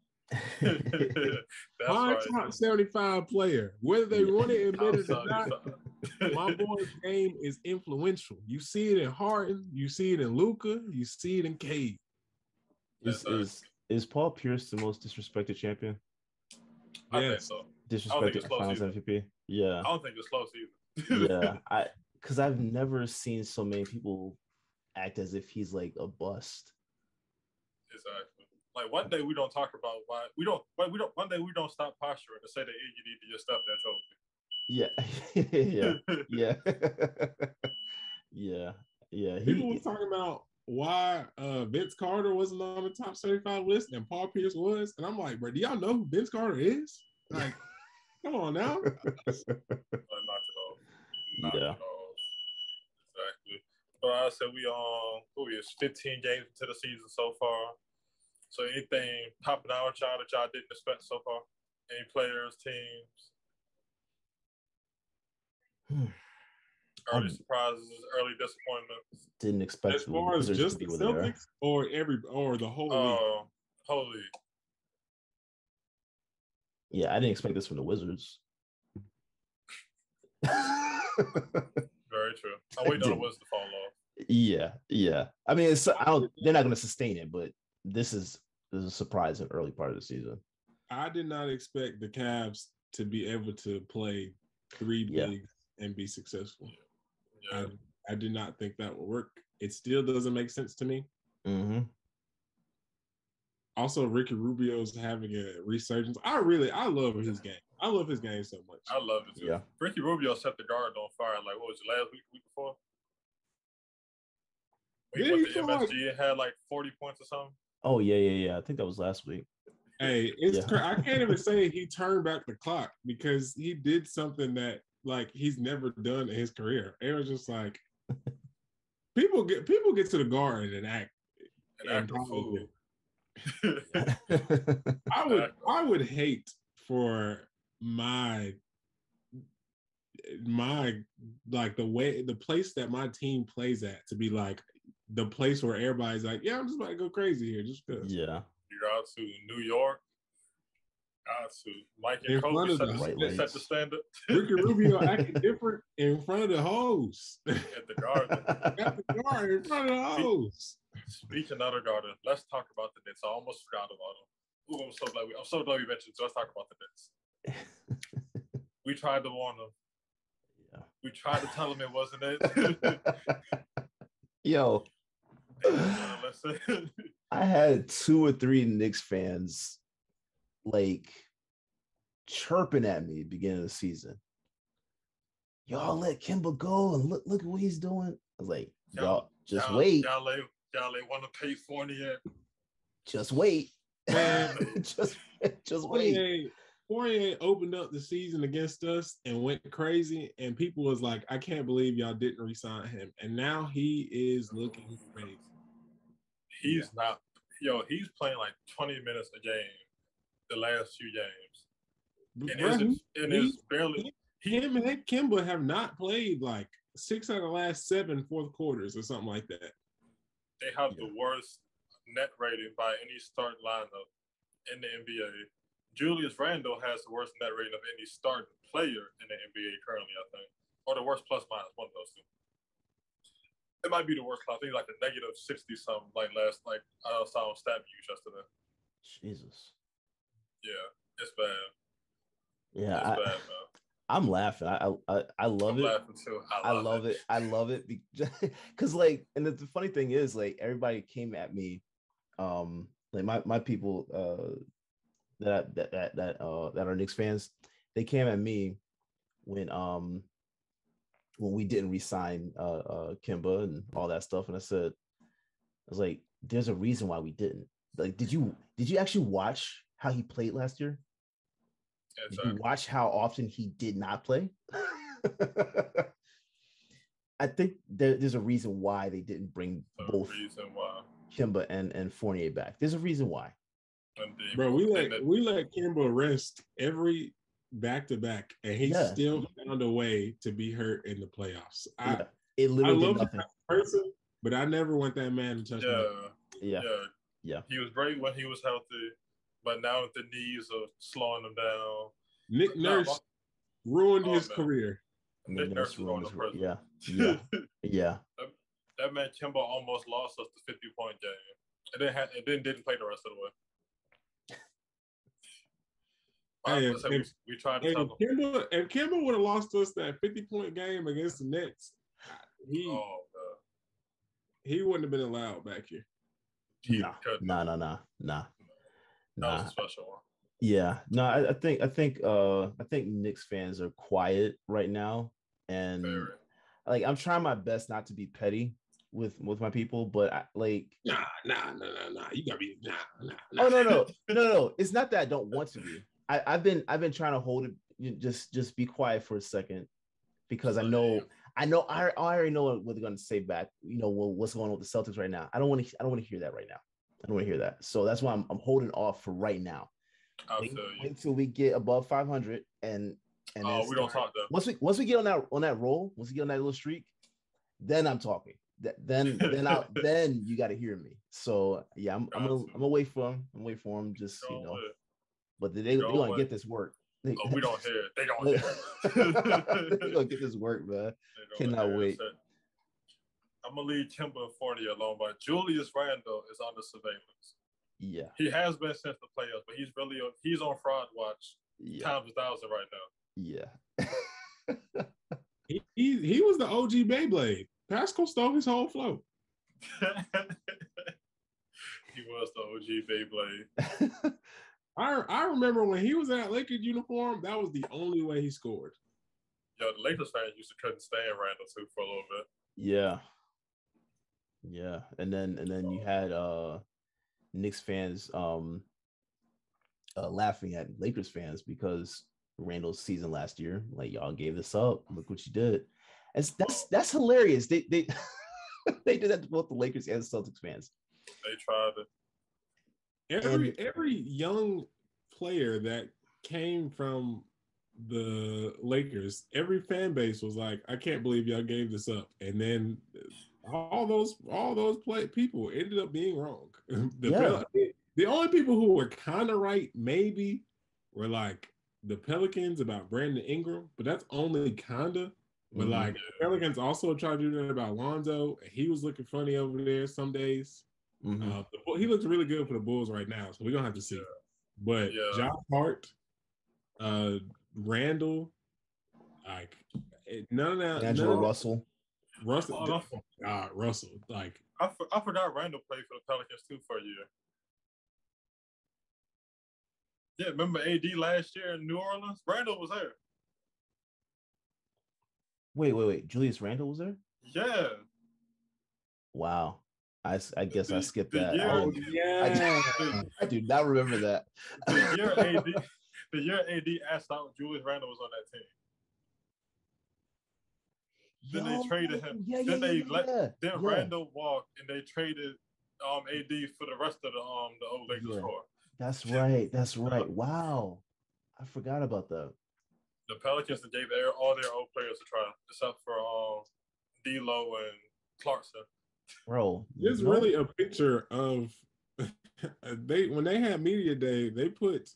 My top 75 player. Whether they want to admit it or not, my boy's game is influential. You see it in Harden, you see it in Luka, you see it in Cade. Is Paul Pierce the most disrespected champion? I think so. Disrespected Finals MVP? Yeah. I don't think it's close either. Yeah. Because I've never seen so many people act as if he's like a bust. Exactly. Like one day we don't talk about why we don't. One day we don't stop posturing to say that you need to your stuff that trophy. Yeah. People were talking about why Vince Carter wasn't on the top 75 list and Paul Pierce was, and I'm like, bro, do y'all know who Vince Carter is? Like, Come on now. Knock it off. Knock it off. Exactly. But I said we 15 games into the season so far. So anything popping out at y'all that y'all didn't expect so far? Any players, teams? Early surprises, early disappointments. Didn't expect as far as just the Celtics or the whole league. Whole league. Yeah, I didn't expect this from the Wizards. Very true. I'm waiting on the Wizards to fall off. Yeah. I mean, they're not going to sustain it, but this is a surprise in early part of the season. I did not expect the Cavs to be able to play 3 bigs and be successful. Yeah. I did not think that would work. It still doesn't make sense to me. Mm-hmm. Also, Ricky Rubio's having a resurgence. I love his game. I love his game so much. I love it too. Yeah. Ricky Rubio set the guard on fire. Like, what was it, last week before? He went to MSG and had like 40 points or something. Oh, yeah. I think that was last week. Hey, I can't even say he turned back the clock because he did something that like he's never done in his career. It was just like people get to the guard and act a fool. I would hate for my like the place that my team plays at to be like the place where everybody's like, yeah, I'm just about to go crazy here just because. Yeah. You got to New York. Got to Mike and Kobe set the standard. Ricky Rubio acting different in front of the hoes. At the Garden. At the Garden, in front of the hoes. Speaking of the Garden, let's talk about the Knicks. I almost forgot about them. Ooh, I'm so glad we mentioned. So let's talk about the Knicks. We tried to warn them. Yeah. We tried to tell them it wasn't it. Yo. I had 2 or 3 Knicks fans like chirping at me at the beginning of the season. Y'all let Kemba go and look at what he's doing. I was like, y'all just wait. Y'all want to pay Fournier. Just wait. just wait. Fournier opened up the season against us and went crazy, and people was like, I can't believe y'all didn't re-sign him. And now he is looking crazy. He's playing like 20 minutes a game the last few games. Him and Kemba have not played like 6 out of the last 7 fourth quarters or something like that. They have the worst net rating by any starting lineup in the NBA. Julius Randle has the worst net rating of any starting player in the NBA currently, I think. Or the worst plus minus, one of those two. It might be the worst. I think like a negative 60 something I saw on stat views yesterday. Jesus. Yeah, it's bad. Yeah, it's bad, man. I'm laughing. I love it. I'm laughing too. I love it. I love it because like, and the funny thing is, like, everybody came at me, like my people that are Knicks fans, they came at me when we didn't re-sign Kemba and all that stuff, and I was like, there's a reason why we didn't. Like, did you actually watch how he played last year? Did you watch how often he did not play? I think there's a reason why they didn't bring both Kemba and Fournier back. There's a reason why. Bro, we let Kemba rest every back-to-back, and he still found a way to be hurt in the playoffs. I love him as a person, but I never want that man to touch me. Yeah. He was great when he was healthy, but now the knees are slowing him down. Nick Nurse ruined his career. Nick Nurse ruined his career. Yeah. That man Kemba almost lost us the 50-point game. And then didn't play the rest of the way. We tried to tell him. If Kemba would have lost us that 50-point game against the Nets, he wouldn't have been allowed back here. Nah. That was a special one. Yeah, no, I think Knicks fans are quiet right now, and like, I'm trying my best not to be petty with my people, but nah. You gotta be nah. Oh no. It's not that I don't want to be. I've been trying to hold it you just be quiet for a second, because I already know what they're going to say back. You know what's going on with the Celtics right now. I don't want to hear that right now. I don't want to hear that. So that's why I'm holding off for right now. Wait until we get above 500 and we don't talk though. Once we get on that roll, once we get on that little streak, then I'm talking. Then you got to hear me. So yeah, I'm gonna wait for him. I'm wait for him. Just but they're gonna get this work. We don't hear it. They don't hear it. They're gonna get this work, man. Cannot wait. I'm gonna leave Kemba and Fournier alone, but Julius Randle is under surveillance. Yeah, he has been since the playoffs, but he's on fraud watch times 1,000 right now. Yeah, he was the OG Beyblade. Pascal stole his whole flow. He was the OG Beyblade. I remember when he was in that Lakers uniform, that was the only way he scored. Yo, the Lakers fans used to couldn't stand Randall too for a little bit. Yeah, and then you had Knicks fans laughing at Lakers fans because Randall's season last year, like, y'all gave this up. Look what you did. That's hilarious. They they did that to both the Lakers and the Celtics fans. They tried it. Every young player that came from the Lakers, every fan base was like, I can't believe y'all gave this up. And then all those people ended up being wrong. The only people who were kind of right maybe were like the Pelicans about Brandon Ingram, but that's only kinda. But like the Pelicans also tried to do that about Lonzo. He was looking funny over there some days. He looks really good for the Bulls right now, so we're gonna have to see. But Josh Hart, Randall, like none of that. Angelo Russell. Russell. Like I forgot Randall played for the Pelicans too for a year. Yeah, remember AD last year in New Orleans? Randall was there. Wait. Julius Randle was there? Yeah. Wow. I guess I skipped that. I do not remember that. The year AD asked out, Julius Randle was on that team. Then they traded him. Then Randle walked, and they traded AD for the rest of the old Lakers core. That's right. Wow, I forgot about that. The Pelicans gave all their old players a try, except for D'Lo and Clarkson. Bro, there's really a picture of when they had media day, they put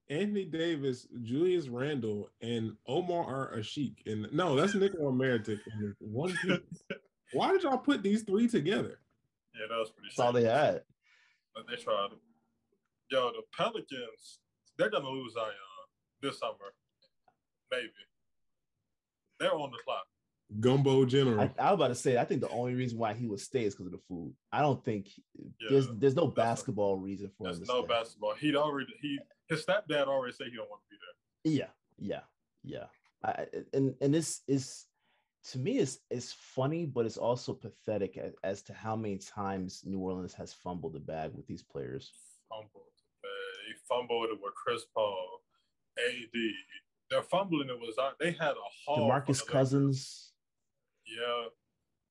Anthony Davis, Julius Randle, and Omar Ashik. And no, that's Nikola Mirotic. One piece. Why did y'all put these three together? Yeah, that was pretty. That's all they had. But they tried it. Yo, the Pelicans, they're gonna lose Zion this summer. Maybe. They're on the clock. Gumbo General. I was about to say, I think the only reason why he would stay is because of the food. I don't think there's no basketball reason for him to stay. There's no basketball. His stepdad already said he don't want to be there. Yeah. And this is, to me, it's funny, but it's also pathetic as to how many times New Orleans has fumbled the bag with these players. They fumbled it with Chris Paul, AD. They're fumbling it was they had a haul. DeMarcus Cousins. Yeah,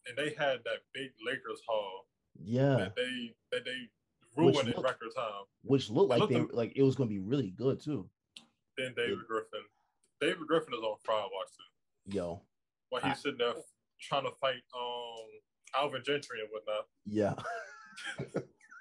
and they had that big Lakers haul. Yeah, that they ruined in record time. Which looked like it was going to be really good too. Then David Griffin. David Griffin is on fraud watch too. Yo, while he's sitting there trying to fight Alvin Gentry and whatnot. Yeah.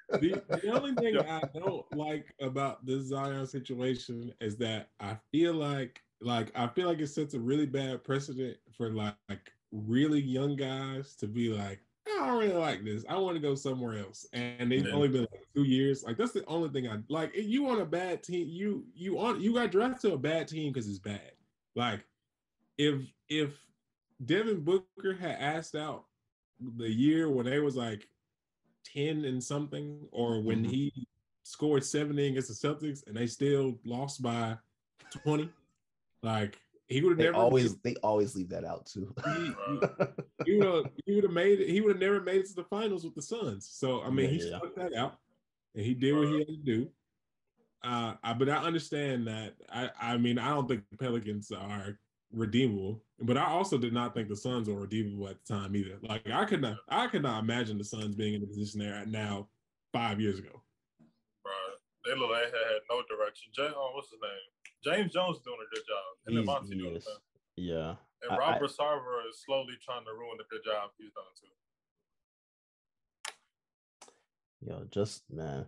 The only thing I don't like about this Zion situation is that I feel like it sets a really bad precedent for like really young guys to be like, I don't really like this. I want to go somewhere else. And they've only been like 2 years. Like that's the only thing I like. You on a bad team, you got drafted to a bad team because it's bad. Like if Devin Booker had asked out the year when they was like 10 and something, or when he scored 70 against the Celtics and they still lost by 20, like he would have never. They always leave that out too. He would have made it. He would have never made it to the finals with the Suns. So I mean, he stuck that out, and he did what he had to do. But I understand that. I mean, I don't think the Pelicans are redeemable, but I also did not think the Suns were redeemable at the time either. Like I could not imagine the Suns being in the position they're at now 5 years ago. Right. They look like they had no direction. What's his name? James Jones is doing a good job. And then Monty doing the thing. Yeah. And Robert Sarver is slowly trying to ruin the good job he's done too.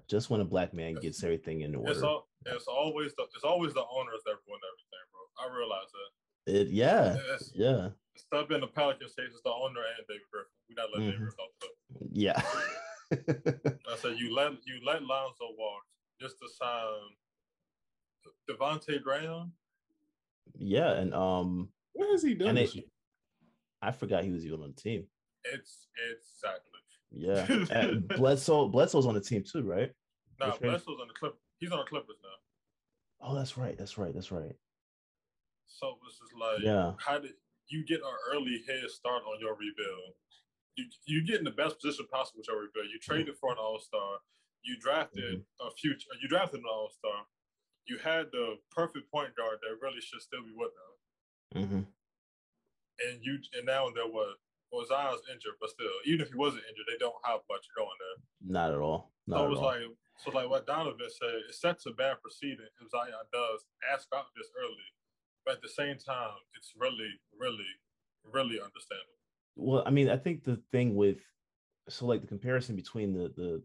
Just when a black man gets everything in order. It's always the owners that ruin everything, bro. I realize that. Stop being the Pelicans case, it's the owner and David Griffin. We're not letting David Griffin off the hook. Yeah. I said you let Lonzo walk just to sign Devontae Graham. Yeah, and what has he done? I forgot he was even on the team. It's exactly. Yeah, and Bledsoe's on the team too, right? No, Bledsoe's on the Clippers. He's on the Clippers now. Oh, that's right. So it's just like, how did you get an early head start on your rebuild? You get in the best position possible with your rebuild. You traded for an All-Star. You drafted You drafted an All-Star. You had the perfect point guard that really should still be with them. And now they're what? Well, Zion's injured, but still, even if he wasn't injured, they don't have much going there. Not at all. Like what Donovan said, it sets a bad precedent if Zion does ask out this early. But at the same time, it's really, really, really understandable. Well, I mean, I think the thing with the comparison between the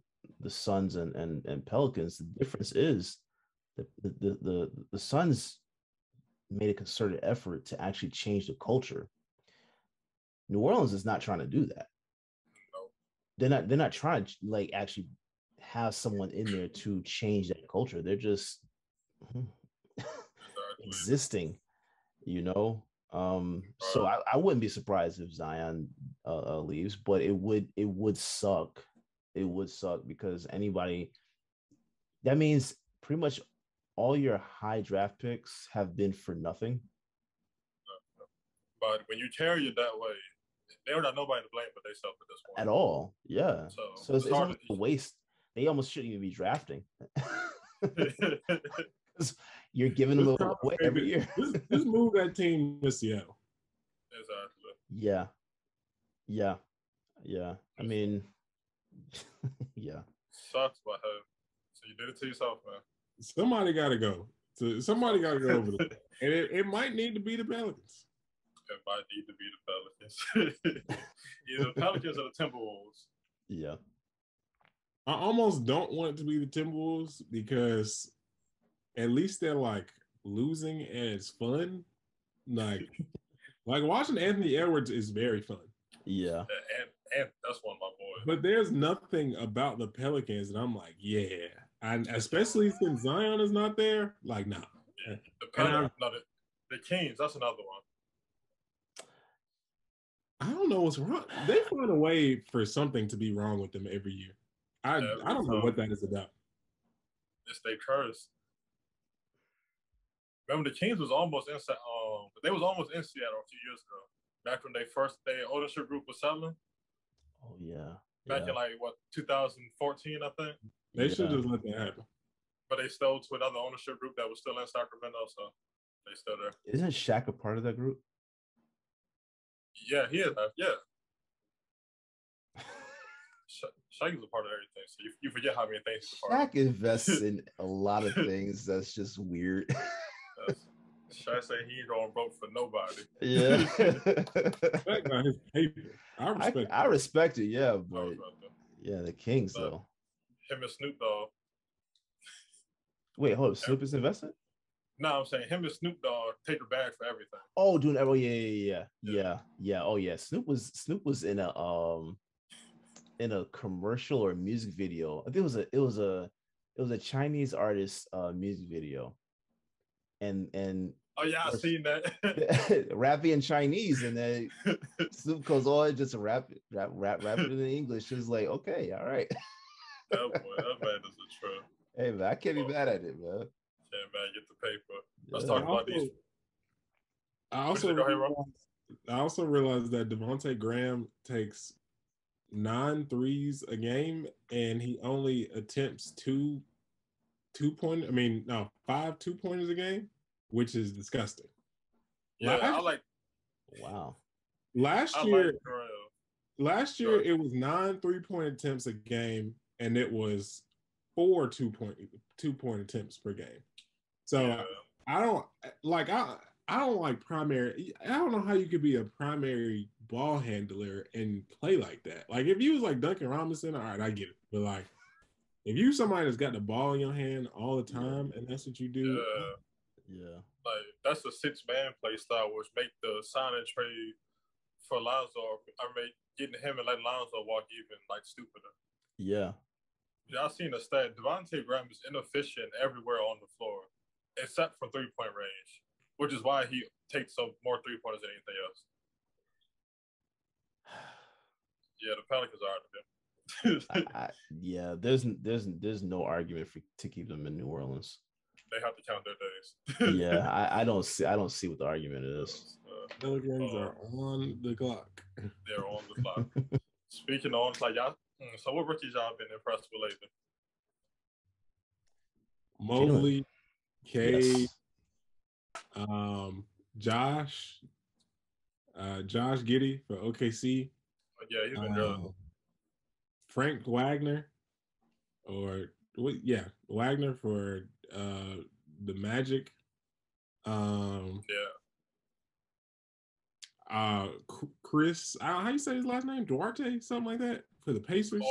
Suns and Pelicans, the difference is the Suns made a concerted effort to actually change the culture. New Orleans is not trying to do that. No. They're not trying to actually have someone in there to change that culture. They're just existing, So I wouldn't be surprised if Zion leaves, but it would suck. It would suck because that means pretty much all your high draft picks have been for nothing. But when you carry it that way, they don't have nobody to blame but themselves at this point. At all, yeah. So it's almost a waste. They almost shouldn't even be drafting. You're giving them away every year. Just move that team to Seattle. Exactly. Yeah. I mean, yeah. Sucks, but so you did it to yourself, man. Somebody got to go. Somebody got to go over there. And it might need to be the Pelicans. It might need to be the Pelicans. Either the Pelicans or the Timberwolves. Yeah. I almost don't want it to be the Timberwolves because at least they're like losing and it's fun. Like watching Anthony Edwards is very fun. Yeah. And that's one of my boys. But there's nothing about the Pelicans that I'm like, yeah. And especially since Zion is not there, like, nah. Yeah. The Kings, that's another one. I don't know what's wrong. They find a way for something to be wrong with them every year. I don't know what that is about. It's their curse. Remember, the Kings was almost in Seattle a few years ago. Back when their ownership group was selling. Oh yeah. Back in 2014, I think. They should just let that happen. But they sold to another ownership group that was still in Sacramento, so they still there. Isn't Shaq a part of that group? Yeah, he is. Yeah. Shaq is a part of everything, so you forget how many things he's a part of. Shaq invests in a lot of things. That's just weird. Shaq say he ain't going broke for nobody. Yeah. That guy is paper. I respect it, yeah, but yeah, the Kings though. Him and Snoop Dogg. Wait, hold up. Snoop is investing? No, I'm saying him and Snoop Dogg take a bag for everything. Oh, dude. Oh, yeah. Oh, yeah. Snoop was in a commercial or music video. I think it was a Chinese artist music video, and oh yeah, I seen that. rapping in Chinese, and then Snoop goes on just rap it in English. It's like, okay, all right. That man is a trip. Hey man, I can't be mad at it, man. Yeah, man, get the paper. Let's talk about these. I also realized that Devontae Graham takes 9 threes a game, and he only attempts 2 5 2-pointers a game, which is disgusting. Yeah, I like. Wow. Last I year, like Terrell. last year it was 9 3-point attempts a game, and it was 4 2-point attempts per game. So Yeah. I don't like primary. I don't know how you could be a primary ball handler and play like that. Like if you was like Duncan Robinson, all right, I get it. But like if you somebody that's got the ball in your hand all the time and that's what you do, Yeah. Like that's a 6-man play style, which make the sign and trade for Lonzo. I mean, getting him and letting Lonzo walk even like stupider. Yeah. Yeah, I've seen a stat. Devontae Graham is inefficient everywhere on the floor, except for 3-point range, which is why he takes up more 3-pointers than anything else. Yeah, the Pelicans are out of him. Yeah, there's no argument to keep them in New Orleans. They have to count their days. Yeah, I don't see what the argument is. Pelicans are on the clock. They're on the clock. Speaking on like y'all, so what rookies y'all been impressed with lately? Mobley, Cade, yes. Josh Giddey for OKC. Yeah, he's been good. Frank Wagner, Wagner for the Magic. Chris, I don't know how you say his last name, Duarte, something like that, for the Pacers.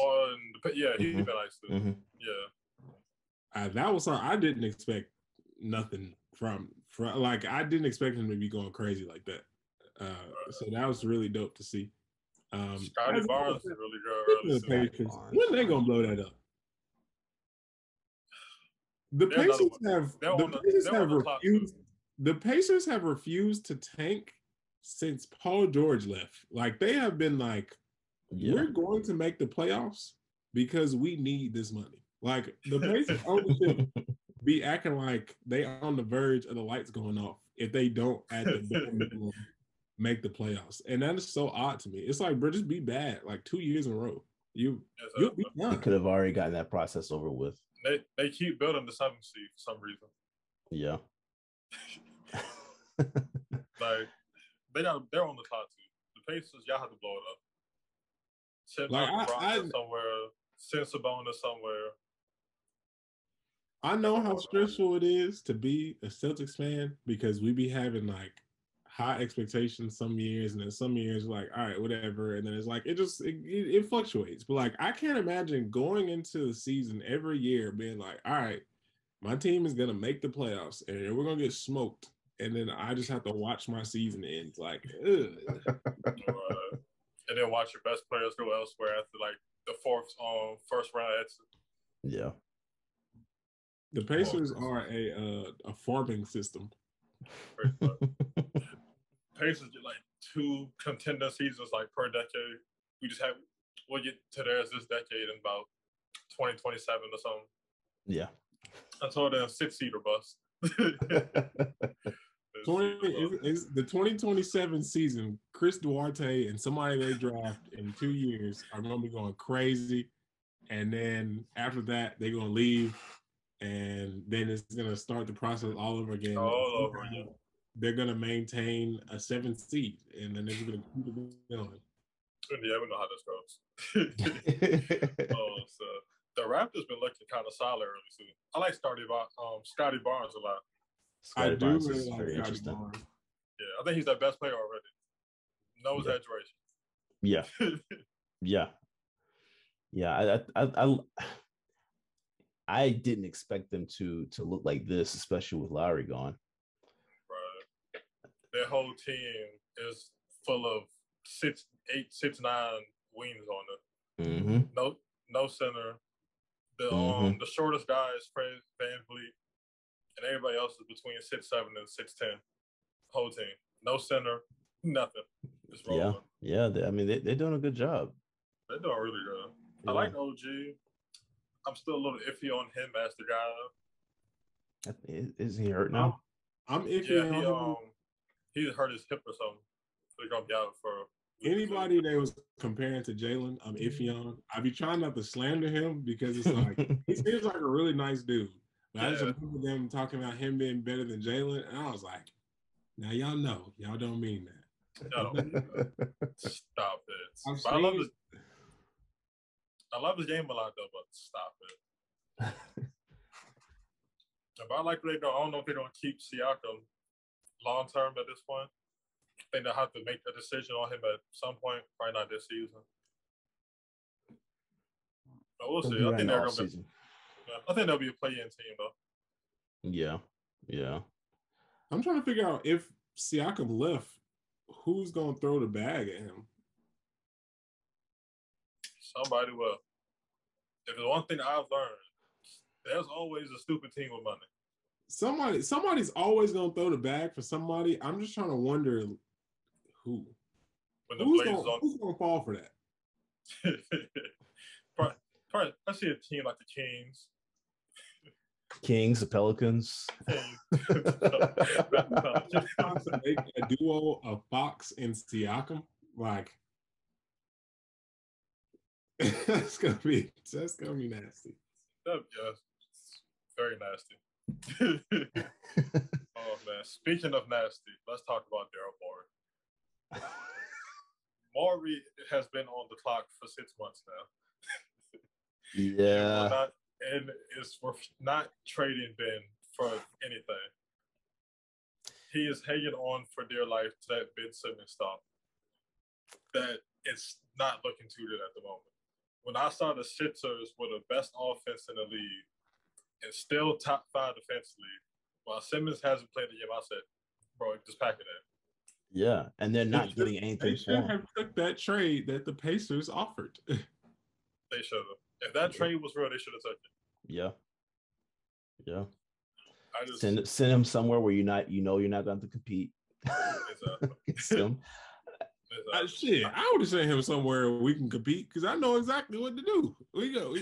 He's been nice too. Mm-hmm. Yeah. That was something I didn't expect nothing from like I didn't expect him to be going crazy like that. So that was really dope to see. Scotty Barnes is really good. When they gonna blow that up? The Pacers have refused to tank since Paul George left. Like they have been like, we're going to make the playoffs because we need this money. Like the Pacers ownership be acting like they on the verge of the lights going off if they don't at the make the playoffs. And that is so odd to me. It's like, bro, just be bad like 2 years in a row. You'll be done. They could have already gotten that process over with. They keep building the 7th seed for some reason. Yeah. Like they're on the clock too. The Pacers, y'all have to blow it up. Send somewhere. Send Sabonis somewhere. I know how stressful it is to be a Celtics fan because we be having like high expectations some years, and then some years like, all right, whatever, and then it's like it fluctuates. But like I can't imagine going into the season every year being like, all right, my team is gonna make the playoffs and we're gonna get smoked, and then I just have to watch my season end. Like, and then watch your best players go elsewhere after like the first round exit. Yeah. The Pacers are a farming system. Pacers get like 2 contender seasons like per decade. We'll get to theirs this decade in about 2027 or something. Yeah. Until then, 6 seed or bust. The 2027 season, Chris Duarte and somebody they draft in 2 years are going to be going crazy. And then after that, they're going to leave. And then it's going to start the process all over again. They're going to maintain a 7th seed. And then they're going to keep it going. Yeah, we know how this goes. So the Raptors been looking kind of solid early season. I like Scotty Barnes a lot. Scotty Barnes is very interesting. Yeah, I think he's their best player already. No exaggeration. Yeah. Yeah. I didn't expect them to look like this, especially with Lowry gone. Right. Their whole team is full of 6'8", 6'9" wings on it. Mm-hmm. No center. The shortest guy is Fred VanVleet, and everybody else is between 6'7" and 6'10". Whole team, no center, nothing. Just rolling. Yeah. They're doing a good job. They're doing really good. Yeah. I like OG. I'm still a little iffy on him as the guy. Is he hurt now? I'm iffy on him. He hurt his hip or something. They're gonna be out for anybody that was comparing to Jalen. I'm iffy on. I be trying not to slander him because it's like he seems like a really nice dude, But I just remember them talking about him being better than Jalen, and I was like, now y'all know, y'all don't mean that. No, stop it. I love his game a lot though, but stop it. But I like what they do. I don't know if they're gonna keep Siakam long term at this point. I think they'll have to make a decision on him at some point. Probably not this season. But we'll see. I think they're gonna be. I think they'll be a play-in team though. Yeah. I'm trying to figure out if Siakam left, who's gonna throw the bag at him? Somebody will. If there's one thing I've learned, there's always a stupid team with money. Somebody's always gonna throw the bag for somebody. I'm just trying to wonder who. Who's gonna fall for that? probably, I see a team like the Kings. The Pelicans. Make a duo of Fox and Siakam, like that's gonna be nasty. Yeah, very nasty. Oh man! Speaking of nasty, let's talk about Daryl Morey. Morey has been on the clock for 6 months now. Yeah. And is for not trading Ben for anything. He is hanging on for dear life to that Ben Simmons stuff. That it's not looking too good at the moment. When I saw the Sixers were the best offense in the league and still top 5 defensively, while Simmons hasn't played the game, I said, bro, just pack it in. Yeah, and they're not getting anything. They should have took that trade that the Pacers offered. They should have. If that trade was real, they should have took it. Yeah. I just send him somewhere where you're not going to have to compete. Exactly. Shit, I would have sent him somewhere where we can compete because I know exactly what to do. We go.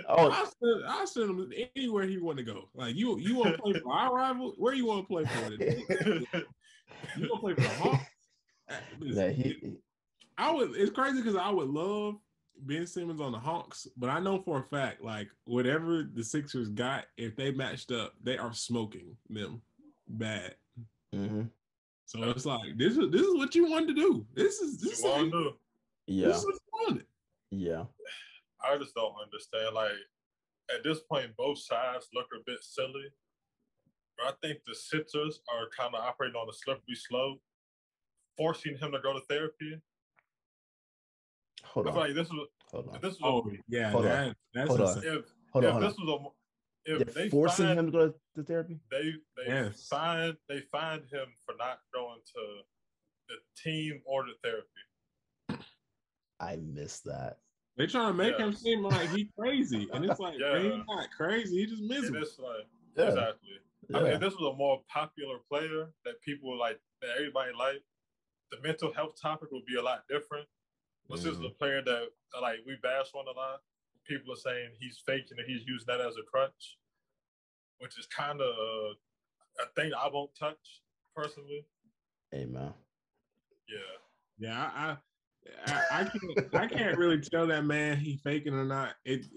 I send him anywhere he want to go. Like you want to play for our rival? Where you want to play for today? You want to play for the Hawks? It's crazy because I would love Ben Simmons on the Hawks, but I know for a fact, like whatever the Sixers got, if they matched up, they are smoking them bad. Mm-hmm. So it's like this is what you wanted to do. This is what you wanted. Yeah. I just don't understand. Like at this point, both sides look a bit silly. But I think the Sixers are kind of operating on a slippery slope, forcing him to go to therapy. Hold on. Like this was. If they forcing him to go to therapy, they find him for not going to the team ordered therapy. I missed that. They're trying to make him seem like he's crazy, and it's like, man, he's not crazy. He's just miserable. It's like, exactly. Yeah. I mean, if this was a more popular player that people like, that everybody liked, the mental health topic would be a lot different. This is a player that like we bash on a lot. People are saying he's faking and he's using that as a crutch, which is kind of a thing I won't touch personally. Amen. Yeah. I can't really tell that man he faking or not. It's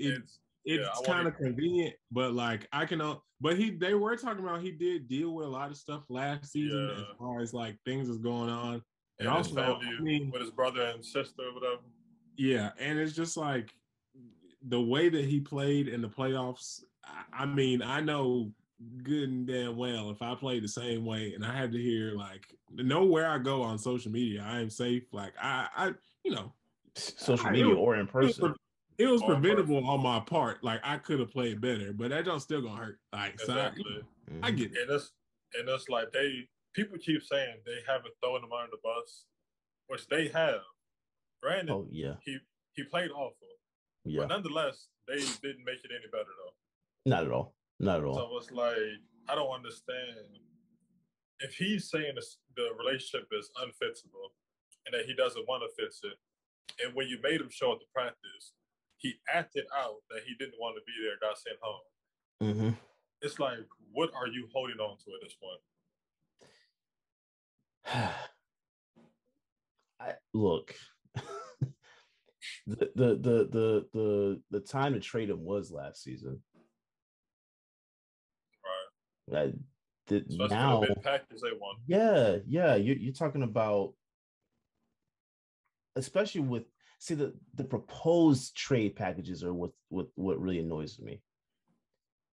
kind of convenient, but like I can. But they were talking about he did deal with a lot of stuff last season as far as like things is going on. And also, with his brother and sister or whatever. Yeah, and it's just like the way that he played in the playoffs. I mean, I know good and damn well if I played the same way and I had to hear like nowhere I go on social media, I am safe. Like I social media or in person. It was preventable on my part. Like I could have played better, but that don't still gonna hurt. Like exactly. So I get it. And it's like people keep saying they haven't thrown him under the bus, which they have. Granted, he played awful. Yeah. But nonetheless, they didn't make it any better though. Not at all. So it's like I don't understand if he's saying the relationship is unfixable and that he doesn't want to fix it. And when you made him show up to practice, he acted out that he didn't want to be there, got sent home. Mm-hmm. It's like, what are you holding on to at this point? Look, the time to trade him was last season. Especially now, for the big package they want. yeah, you're talking about, especially with the proposed trade packages are what really annoys me.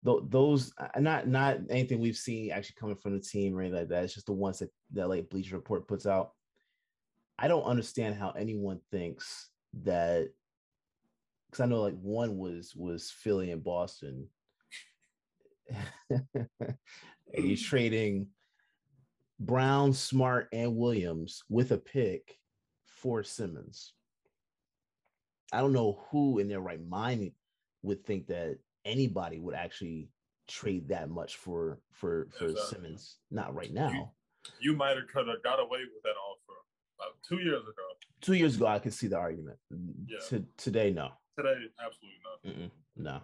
Those not anything we've seen actually coming from the team or anything like that. It's just the ones that like Bleacher Report puts out. I don't understand how anyone thinks that, because I know like one was Philly and Boston. And you're trading Brown, Smart, and Williams with a pick for Simmons. I don't know who in their right mind would think that anybody would actually trade that much for exactly. Simmons. Not right now. You might have could have got away with that offer about 2 years ago. 2 years ago, I could see the argument. Yeah. Today, no. Today, absolutely not.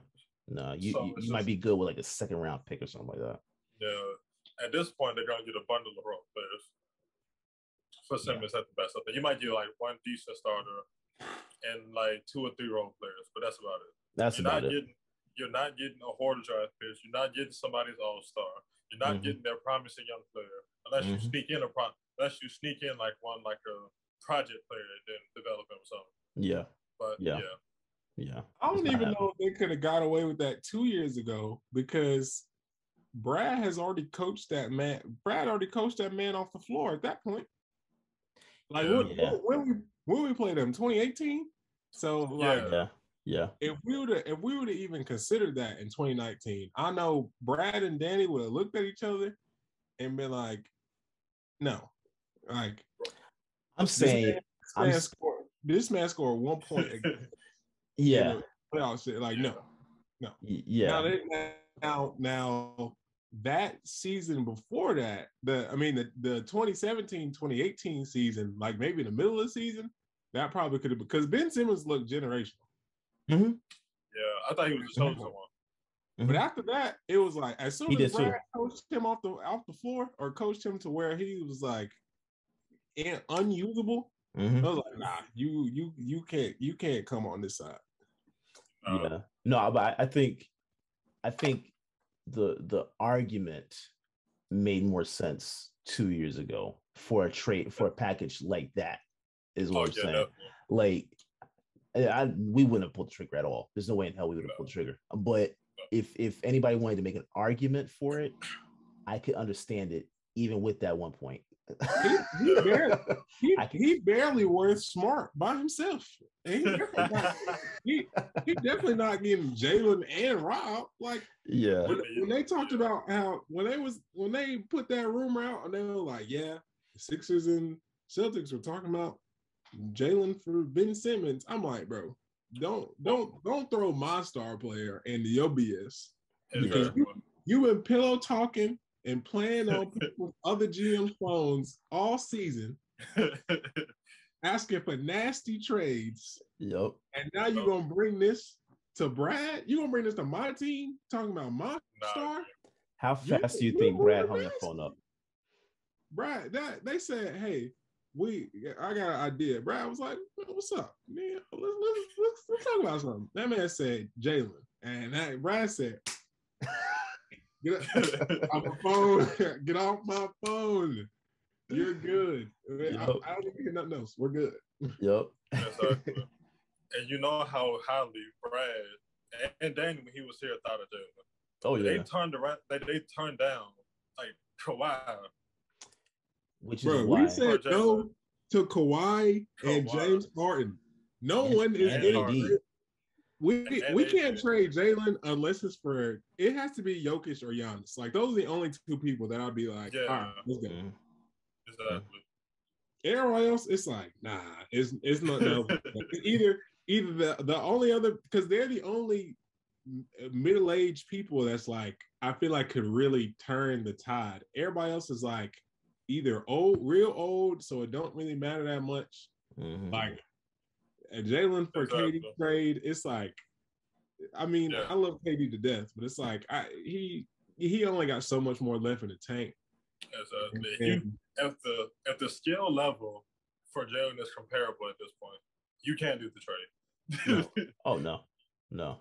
No. You might be good with like a second round pick or something like that. Yeah. At this point, they're gonna get a bundle of role players for Simmons at the best. I think you might get like one decent starter and like 2 or 3 role players, but that's about it. You're not getting a hoarder draft pick. You're not getting somebody's all-star. You're not getting their promising young player unless you sneak in like one like a project player and then develop him or something. Yeah. But yeah. I don't even know if they could have got away with that 2 years ago, because Brad has already coached that man. Brad already coached that man off the floor at that point. Like when we played them, 2018. So like if we would have even considered that in 2019, I know Brad and Danny would have looked at each other and been like, no. Like, I'm saying this man scored 1 point yeah. Playoff shit. Like, no. Yeah. Now that season before that, the 2017-2018 season, like maybe in the middle of the season, that probably could have, because Ben Simmons looked generational. Mm-hmm. Yeah, I thought he was the chosen one. But after that, it was like as soon as Brad coached him off the floor, or coached him to where he was like unusable, I was like, nah, you can't come on this side. Yeah, no, but I think the argument made more sense 2 years ago for a package like that, is what I'm saying. Definitely. Like, we wouldn't have pulled the trigger at all. There's no way in hell we would have pulled the trigger. But if anybody wanted to make an argument for it, I could understand it, even with that 1 point. He barely worth Smart by himself. He definitely not getting Jalen and Rob. Like, when they talked about how when they put that rumor out, and they were like, yeah, the Sixers and Celtics were talking about Jalen for Ben Simmons. I'm like, bro, don't throw my star player into your BS, because you been pillow talking and playing on people's other GM phones all season, asking for nasty trades. Yep. And now you're gonna bring this to Brad? You gonna bring this to my team? Talking about my star? How fast do you think Brad hung the phone up? Brad, they said, hey, I got an idea. Brad was like, what's up, man? Let's talk about something. That man said Jalen, and Brad said, get off my phone. Get off my phone. You're good. Yep. I don't need to hear nothing else. We're good. Yep. And you know how highly Brad and Danny, when he was here, thought of Jalen. Oh yeah. They turned around. They turned down like Kawhi. Which is why we said no to Kawhi and James Harden. No one is getting. We can't trade Jalen unless it's for, it has to be Jokic or Giannis. Like, those are the only 2 people that I'd be like, all right, let's go. Exactly. Everybody else, it's like, nah, it's not. No. either the only other, because they're the only middle-aged people that's like, I feel like could really turn the tide. Everybody else is like either real old, so it don't really matter that much. Like, Jalen for KD trade, it's like, I mean, I love KD to death, but it's like he only got so much more left in the tank. If the skill level for Jalen is comparable at this point, you can't do the trade. No. Oh no.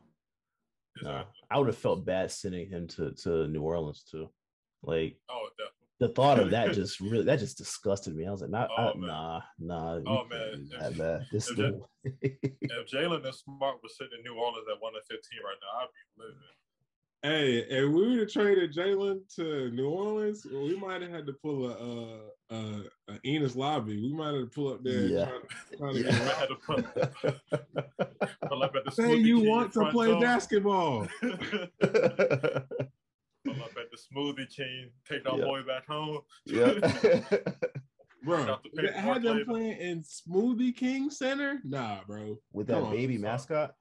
Exactly. I would have felt bad sending him to New Orleans too. Like definitely. the thought of that just disgusted me. I was like, Oh, nah. Oh man, This is if, the if Jalen and Smart was sitting in New Orleans at 1-15 right now, I'd be living. Hey, if we would have traded Jalen to New Orleans, we might have had to pull a Enos Lobby. We might have to pull up there trying to get had to pull up at the Say Smoothie you King want to front play door. basketball. Pull up at the Smoothie King, take our boy back home. Bro, had them playing in Smoothie King Center? Nah, bro. With that baby mascot.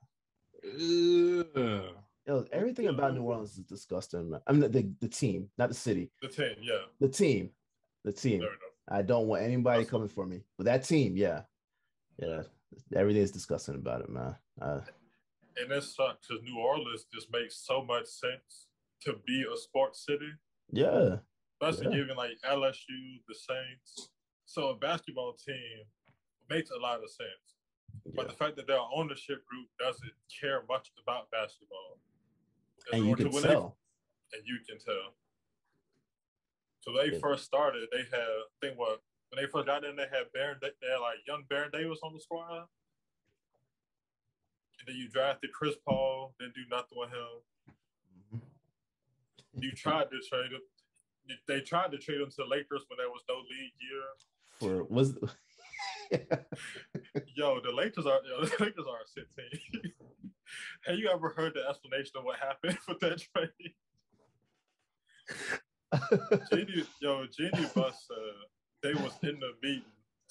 Everything about New Orleans is disgusting. I mean, the team, not the city. The team, yeah. The team. I don't want anybody coming for me. But that team, yeah. Everything is disgusting about it, man. And that sucks because New Orleans just makes so much sense to be a sports city. Yeah. Especially given like LSU, the Saints. So a basketball team makes a lot of sense. But the fact that their ownership group doesn't care much about basketball. And you can tell. So they first started, they had, when they first got in, they had like young Baron Davis on the squad. And then you drafted Chris Paul, didn't do nothing with him. You tried to trade him. They tried to trade him to the Lakers when there was no league year. Yo, the Lakers are a shit team. Have you ever heard the explanation of what happened with that trade? Genie Bus they was in the meeting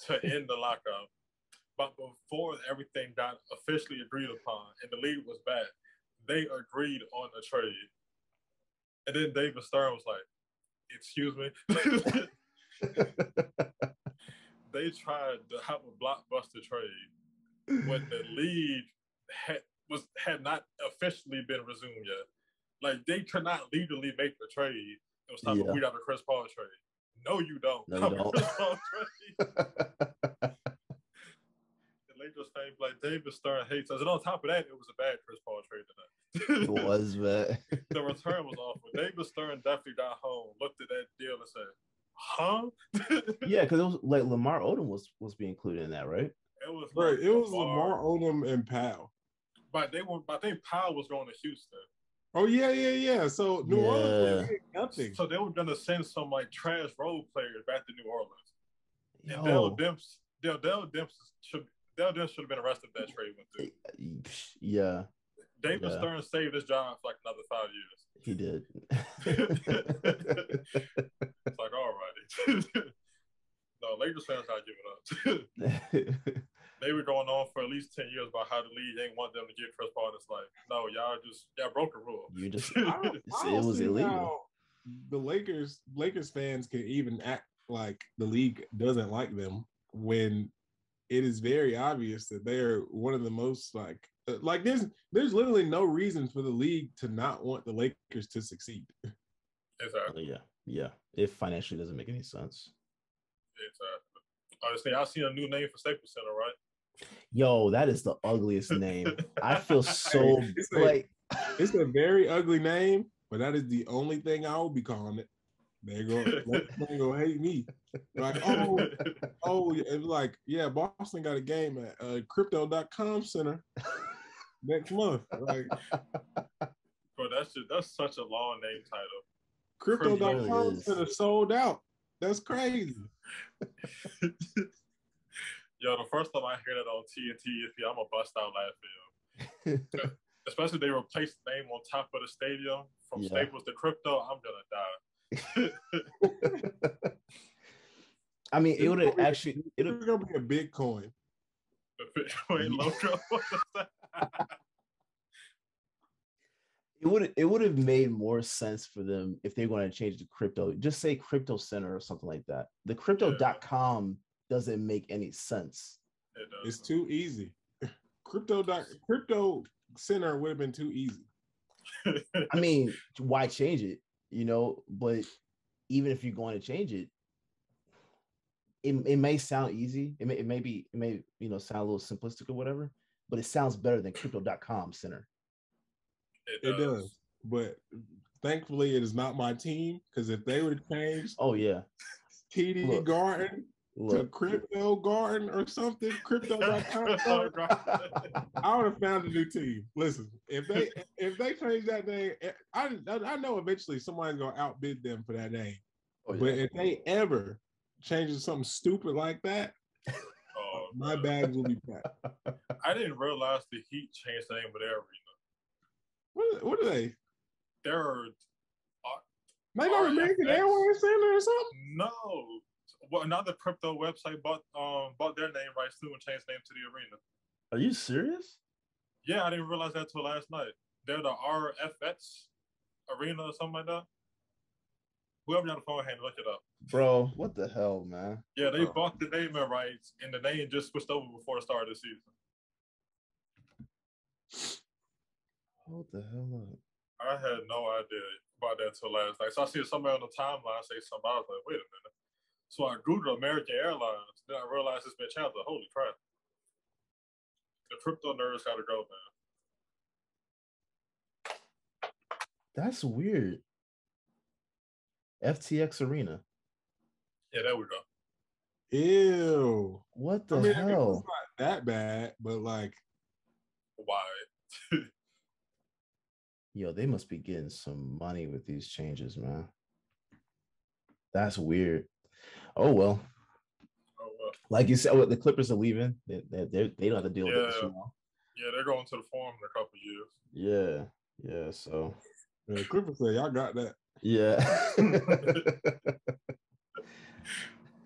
to end the lockout. But before everything got officially agreed upon and the league was back, they agreed on a trade. And then David Stern was like, excuse me? They tried to have a blockbuster trade when the league had not officially been resumed yet. Like, they could not legally make the trade. It was time we got a Chris Paul trade. No, you don't. No, you don't. Chris Paul trade. The Lakers fans like David Stern hates us. And on top of that, it was a bad Chris Paul trade tonight. It was, man. The return was awful. David Stern definitely got home, looked at that deal and said, huh? Yeah, because it was like Lamar Odom was being included in that, right? It was Lamar Odom and Powell. But I think Powell was going to Houston. Oh yeah. So New Orleans was nothing. So they were gonna send some like trash role players back to New Orleans. Yo. And Dell Demps should have been arrested if that trade went through. Yeah. David Stern saved his job for like another 5 years. He did. It's like, all right. No, Lakers fans not giving up. They were going on for at least 10 years about how the league ain't want them to get Chris Paul. It's like, no, y'all broke a rule. You just it was illegal. The Lakers fans can even act like the league doesn't like them when it is very obvious that they're one of the most like there's literally no reason for the league to not want the Lakers to succeed. Exactly. Yeah. It financially doesn't make any sense. Exactly. Honestly, I've seen a new name for Staples Center, right? Yo, that is the ugliest name. I feel so it's a very ugly name, but that is the only thing I will be calling it. They're gonna hate me. Like, Boston got a game at crypto.com center next month. Like, bro, that's such a long name title. Crypto.com center sold out. That's crazy. Yo, the first time I hear that on TNT, I'm gonna bust out laughing. Especially they replaced the name on top of the stadium from Staples to Crypto. I'm gonna die. I mean, it would have actually. It's gonna be a Bitcoin. The Bitcoin logo. It would have made more sense for them if they're going to change to crypto. Just say Crypto Center or something like that. The crypto.com doesn't make any sense. It's too easy. Crypto Center would have been too easy. I mean, why change it? But even if you're going to change it, it may sound easy. It may sound a little simplistic or whatever, but it sounds better than crypto.com center. It does. But thankfully, it is not my team because if they would have changed Oh yeah. TD Garden to Crypto Garden or something, crypto.com Garden, I would have found a new team. Listen, if they change that name, I know eventually somebody's gonna outbid them for that name. Oh, yeah. But if they ever change it to something stupid like that, my bags will be packed. I didn't realize the Heat changed the name of their arena. What are they? They're maybe American Airways Center or something? No. Well, another crypto website bought their name rights too and changed the name to the arena. Are you serious? Yeah, I didn't realize that till last night. They're the RFX Arena or something like that. Whoever on the phone hand, look it up. Bro, what the hell, man? Yeah, they bought the naming rights and the name just switched over before the start of the season. Hold the hell up. I had no idea about that till last night. So I see somebody on the timeline say something. I was like, wait a minute. So I Googled American Airlines. Then I realized it's been changed. Like, holy crap. The crypto nerds got to go, man. That's weird. FTX Arena. Yeah, there we go. Ew. What the hell? It's not that bad, but like. Why? Yo, they must be getting some money with these changes, man. That's weird. Oh well. Like you said, the Clippers are leaving. They don't have to deal with it too long. Yeah, they're going to the Forum in a couple years. Yeah. So the Clippers say y'all got that. Yeah.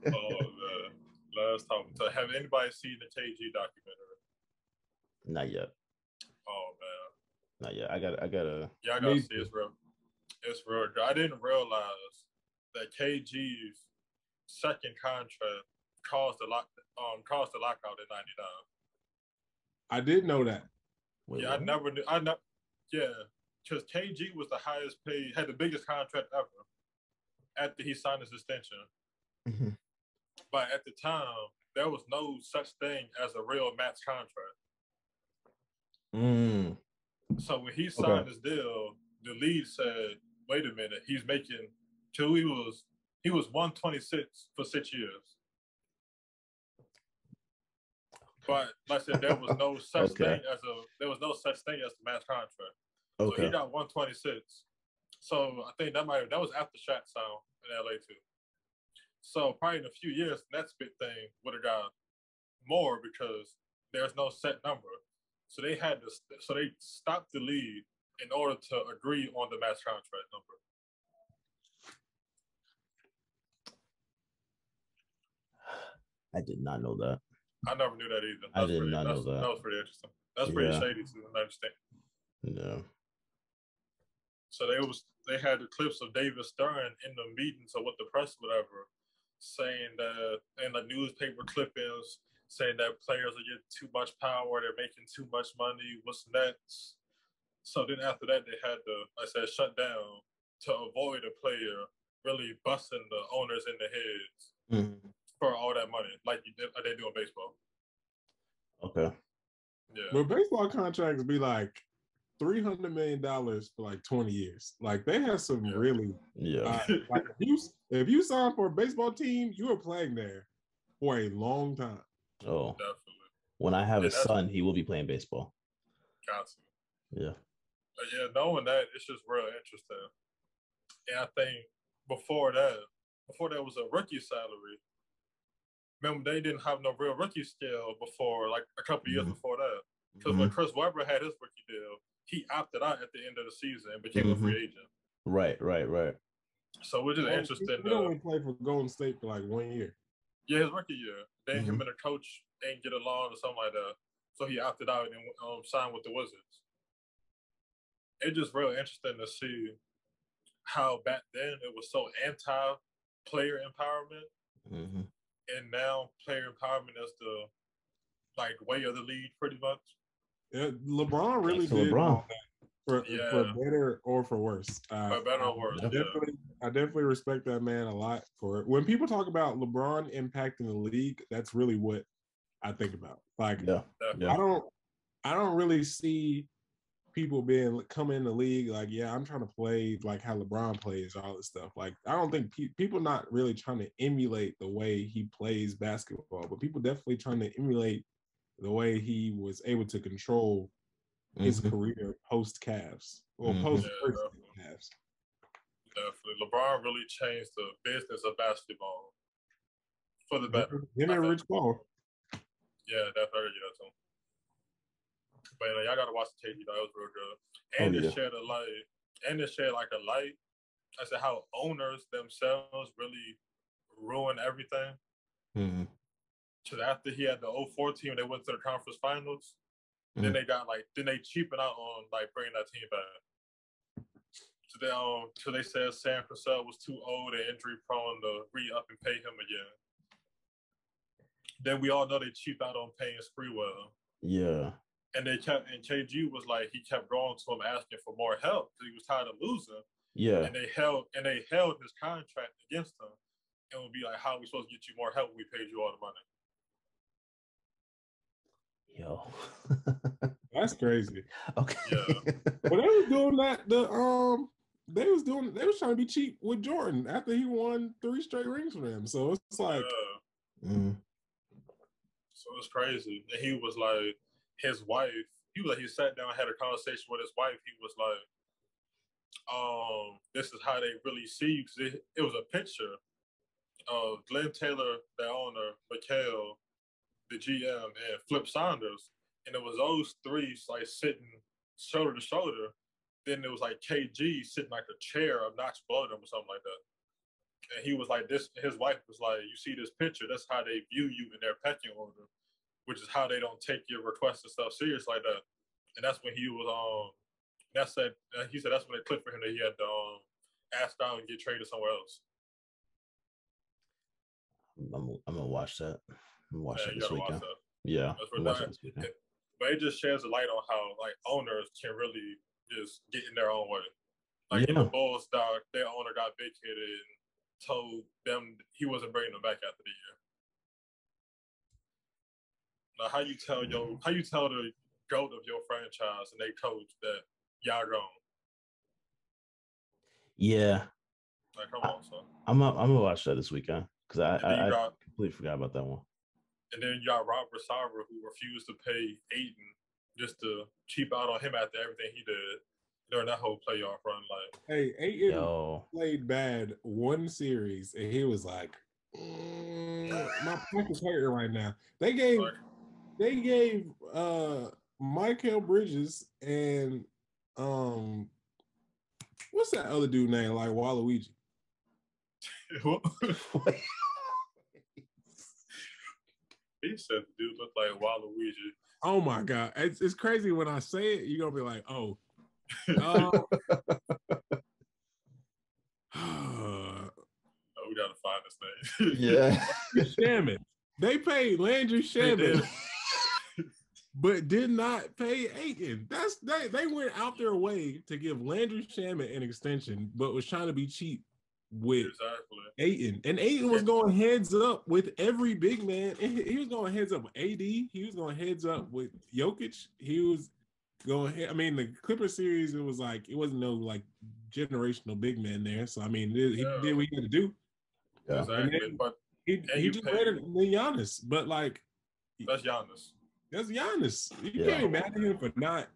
Oh man. Last time. So have anybody seen the KG documentary? Not yet. Oh man. Not yet. I gotta. Yeah, I gotta see. It's real. It's real. I didn't realize that KG's second contract caused the lockout in '99. I did know that. Wait, yeah, what? I never knew. Yeah, because KG was the highest paid, had the biggest contract ever after he signed his extension. Mm-hmm. But at the time, there was no such thing as a real max contract. Mm. So when he signed his deal, the league said, "Wait a minute, he's making till he was 126 for 6 years." But like I said, there was no such thing as the max contract. So he got 126. So I think that was after Shaq signed in LA too. So probably in a few years, the next big thing would have got more because there's no set number. So they stopped the league in order to agree on the max contract number. I did not know that. I never knew that either. I did not know that. That was pretty interesting. That's pretty shady too, I understand. No. So they had the clips of David Stern in the meetings or with the press, whatever, saying that, and the newspaper clippings saying that players are getting too much power, they're making too much money. What's next? So then after that, they had to, like I said, shut down to avoid a player really busting the owners in the heads for all that money, like they do in baseball. Okay. Yeah. But baseball contracts be like $300 million for like 20 years. Like they have some really like if you sign for a baseball team, you are playing there for a long time. Oh, definitely. When I have a son, he will be playing baseball. Got to. Yeah. But yeah, knowing that, it's just real interesting. And I think before that was a rookie salary. Remember, they didn't have no real rookie scale before, like a couple years before that. Because when Chris Webber had his rookie deal, he opted out at the end of the season and became a free agent. Right. So we're just interested. He only played for Golden State for like 1 year. Yeah, his rookie year. Then him and the coach ain't get along or something like that. So he opted out and signed with the Wizards. It's just real interesting to see how back then it was so anti-player empowerment. And now player empowerment is the way of the league, pretty much. Yeah, LeBron really did all that for better or for worse. For better or worse, I definitely respect that man a lot for it. When people talk about LeBron impacting the league, that's really what I think about. Like, I don't really see people being come in the league like, yeah, I'm trying to play like how LeBron plays, all this stuff. Like, I don't think people not really trying to emulate the way he plays basketball, but people definitely trying to emulate the way he was able to control his career post Cavs or post first Cavs. Definitely, LeBron really changed the business of basketball for the better. Him and Rich Paul. Yeah, definitely. Yeah, but y'all gotta watch the tape. That was real good. And it shed a light. And it shed like a light. I said how owners themselves really ruin everything. Because after he had the 04 team, they went to the conference finals. Then they got then they cheapened out on like bringing that team back. So they said Sam Cassell was too old and injury prone to re-up and pay him again. Then we all know they cheaped out on paying Sprewell. Yeah. And KG was like, he kept going to him asking for more help because he was tired of losing. Yeah. And they held his contract against him and would be like, how are we supposed to get you more help when we paid you all the money? Yo. That's crazy. Okay. Yeah. Well, they was doing that. They was trying to be cheap with Jordan after he won 3 straight rings for them. So it's like, so it's crazy. And he was like, his wife. He sat down, had a conversation with his wife. He was like, this is how they really see you, because it was a picture of Glenn Taylor, the owner, Mikhail, the GM, and Flip Saunders, and it was those three like sitting shoulder to shoulder. Then it was like KG sitting like a chair a notch below them or something like that. And he was like, this. His wife was like, you see this picture? That's how they view you in their pecking order, which is how they don't take your requests and stuff serious like that. And that's when he was he said that's when it clicked for him that he had to ask out and get traded somewhere else. I'm gonna watch that. I'm gonna watch that this weekend. Yeah, but it just sheds a light on how like owners can really just get in their own way. Like in the Bulls, their owner got vacated and told them he wasn't bringing them back after the year. Now, how you tell the GOAT of your franchise and they coach that y'all gone? Yeah. Like, come on, son. I'm gonna watch that this weekend because I completely forgot about that one. And then you got Robert Sarver, who refused to pay Ayton just to cheap out on him after everything he did during that whole playoff run. Like, hey, Ayton played bad one series, and he was like, "My pocket's hurting right now." They gave Michael Bridges and what's that other dude name, like Waluigi? He said the dude looked like Waluigi. Oh my God. It's crazy when I say it, you're gonna be like, oh. We gotta find this name. Yeah. Shaman. They paid Landry Shaman, but did not pay Ayton. They went out their way to give Landry Shaman an extension, but was trying to be cheap with Ayton. And Ayton was going heads up with every big man. He was going heads up with AD. He was going heads up with Jokic. He was going the Clipper series, it wasn't no like generational big man there. So I mean, he did what he had to do. Yeah. Exactly. But he just better than Giannis. But like that's Giannis. That's Giannis. You can't be mad at him for not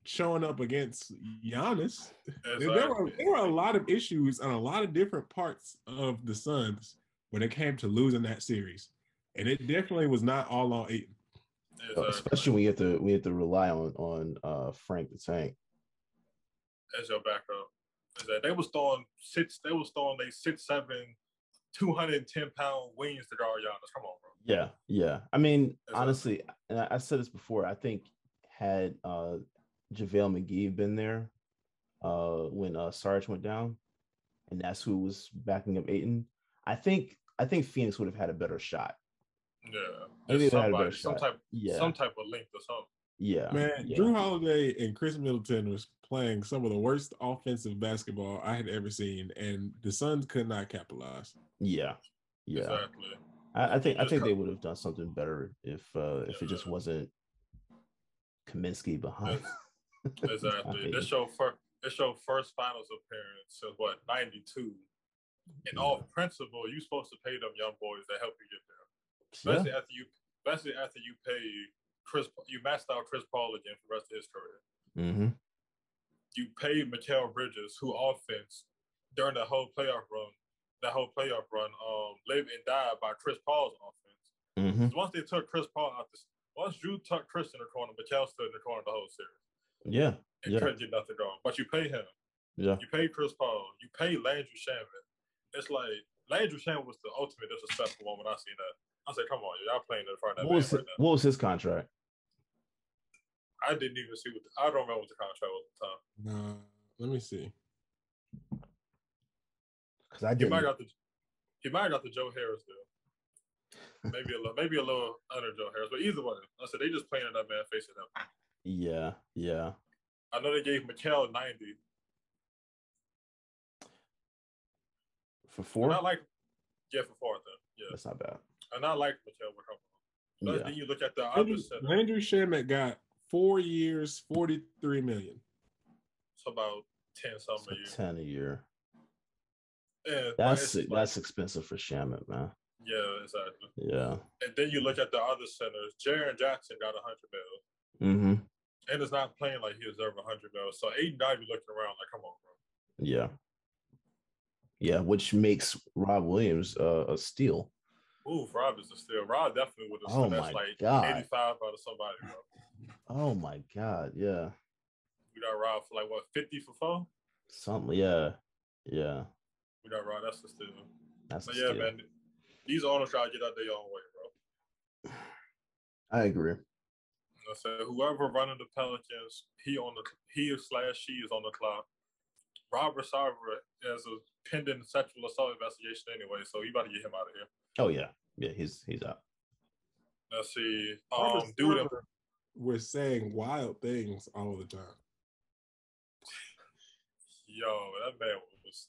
showing up against Giannis. Exactly. There were a lot of issues on a lot of different parts of the Suns when it came to losing that series, and it definitely was not all on Ayton. Exactly. Especially when we have to rely on Frank the Tank as your backup. They was throwing 6'7", 210-pound wings to guard Giannis. Come on, bro. Yeah. I mean, honestly, and I said this before. I think had JaVale McGee been there when Sarge went down, and that's who was backing up Ayton, I think Phoenix would have had a better shot. Yeah, maybe they had a better some shot. type of length or something. Yeah, man. Yeah. Drew Holiday and Chris Middleton was playing some of the worst offensive basketball I had ever seen, and the Suns could not capitalize. Yeah. Exactly. I think they would have done something better if it just wasn't Kaminsky behind. Exactly. This your first finals appearance since what, 92. And off principle, you supposed to pay them young boys that help you get there. Especially after you pay you maxed out Chris Paul again for the rest of his career. Mm-hmm. You paid Mikal Bridges, who offense during that whole playoff run, lived and died by Chris Paul's offense. Mm-hmm. Once they took Chris Paul out, once Drew tucked Chris in the corner, Mikal stood in the corner the whole series. Yeah. And couldn't get nothing going. But you pay him. Yeah. You pay Chris Paul. You pay Landry Shamet. It's like Landry Shamet was the ultimate disrespectful one when I seen that. I said, come on, y'all playing in front of that man right now. What was his contract? I didn't even see I don't remember what the contract was at the time. Let me see. Because I did. He might have got the Joe Harris deal. Maybe a little under Joe Harris, but either way, I said they just playing in that man facing him. Yeah, yeah. I know they gave Mikal 90 for 4. For 4. Then yeah, that's not bad. And I like Mikal. But then you look at the other center. Landry Shamet got 4 years, $43 million. It's about 10 something a year. 10 a year. Yeah, that's expensive for Shamet, man. Yeah, exactly. Yeah. And then you look at the other centers. Jaren Jackson got $100 million. Mm-hmm. And is not playing like he deserves $100 million. So Aiden got to be looking around like, come on, bro. Yeah. Yeah, which makes Rob Williams a steal. Ooh, Rob is a steal. Rob definitely would have finessed like God. 85 out of somebody, bro. Oh my God, yeah. We got Rob for like what, 50 for 4? Something, yeah. Yeah. We got Rob, that's a steal. That's a steal. steal. Man. These owners try to get out their own way, bro. I agree. I said whoever running the Pelicans, he or she is on the clock. Robert Sarver has a pending sexual assault investigation anyway, so you got to get him out of here. Oh yeah, yeah, he's out. Let's see, dude, we're saying wild things all the time. Yo, that man was.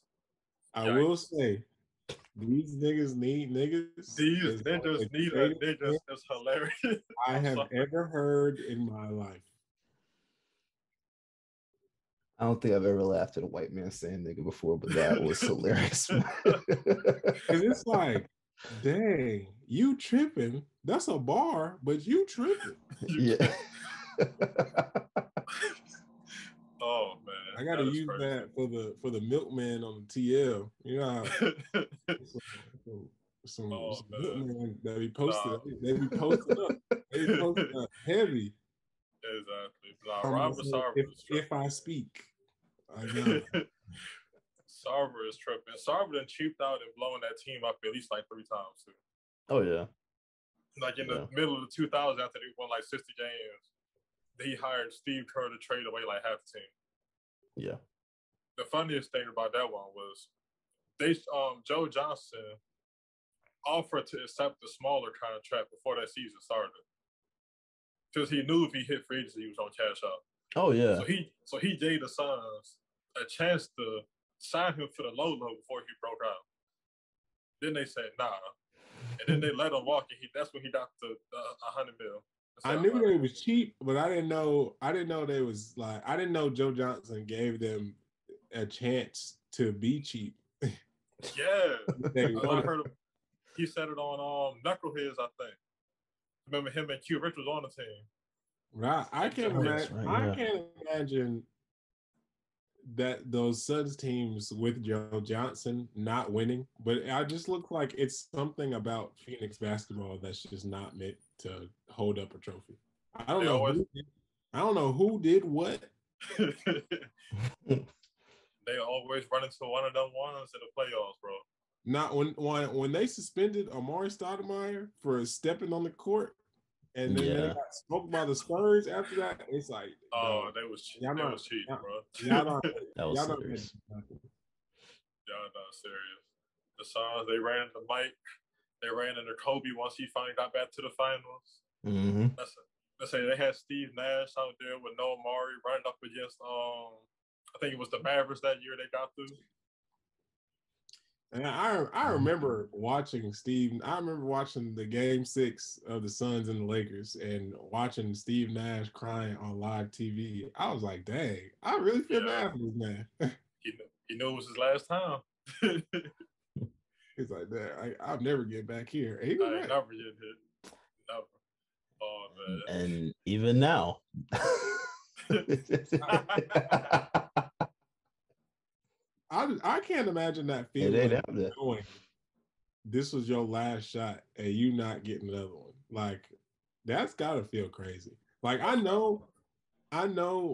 I will say, these niggas need niggas. These niggas need a niggas. It's hilarious. I have ever heard in my life. I don't think I've ever laughed at a white man saying nigga before, but that was hilarious. Because it's like, dang, you tripping. That's a bar, but you tripping. Yeah. Oh man. I gotta use crazy. That for the milkman on the TL. You know some milkman that be posted. They be posted up. They be posted up heavy. Exactly. Robert Sarver if I speak. I know. Sarver is tripping. Sarver done cheaped out and blowing that team up at least like 3 times too. Oh yeah. Like in the middle of the 2000s after they won like 60 games, he hired Steve Kerr to trade away like half the team. Yeah. The funniest thing about that one was Joe Johnson offered to accept the smaller contract before that season started. Because he knew if he hit free agency, he was gonna cash out. Oh yeah. So he gave the Suns a chance to sign him for the low before he broke out. Then they said nah, and then they let him walk, and that's when he got the $100 million. I knew they was cheap, but I didn't know they was like. I didn't know Joe Johnson gave them a chance to be cheap. Yeah, I heard him. He said it on Knuckleheads, I think. Remember him and Q Rich was on the team. Right. I can't imagine. I can't imagine that those Suns teams with Joe Johnson not winning. But I just look like it's something about Phoenix basketball that's just not meant to hold up a trophy. I don't know who did what. They always run into one of them ones in the playoffs, bro. Not when they suspended Amari Stoudemire for stepping on the court, and then they got smoked by the Spurs after that. It's like, they was cheating, bro. Y'all not serious. Y'all not serious. The Suns, they ran into Mike. They ran into Kobe once he finally got back to the finals. Mm-hmm. Let's say they had Steve Nash out there with no Amari running up against I think it was the Mavericks that year they got through. And I remember watching Steve. I remember watching the Game 6 of the Suns and the Lakers, and watching Steve Nash crying on live TV. I was like, "Dang, I really feel bad for this man." He knew it was his last time. He's like, "That I'll never get back here." And he was I right. never get hit. Never. Oh man. And even now. I can't imagine that feeling knowing this was your last shot and you not getting another one. Like, that's gotta feel crazy. Like, I know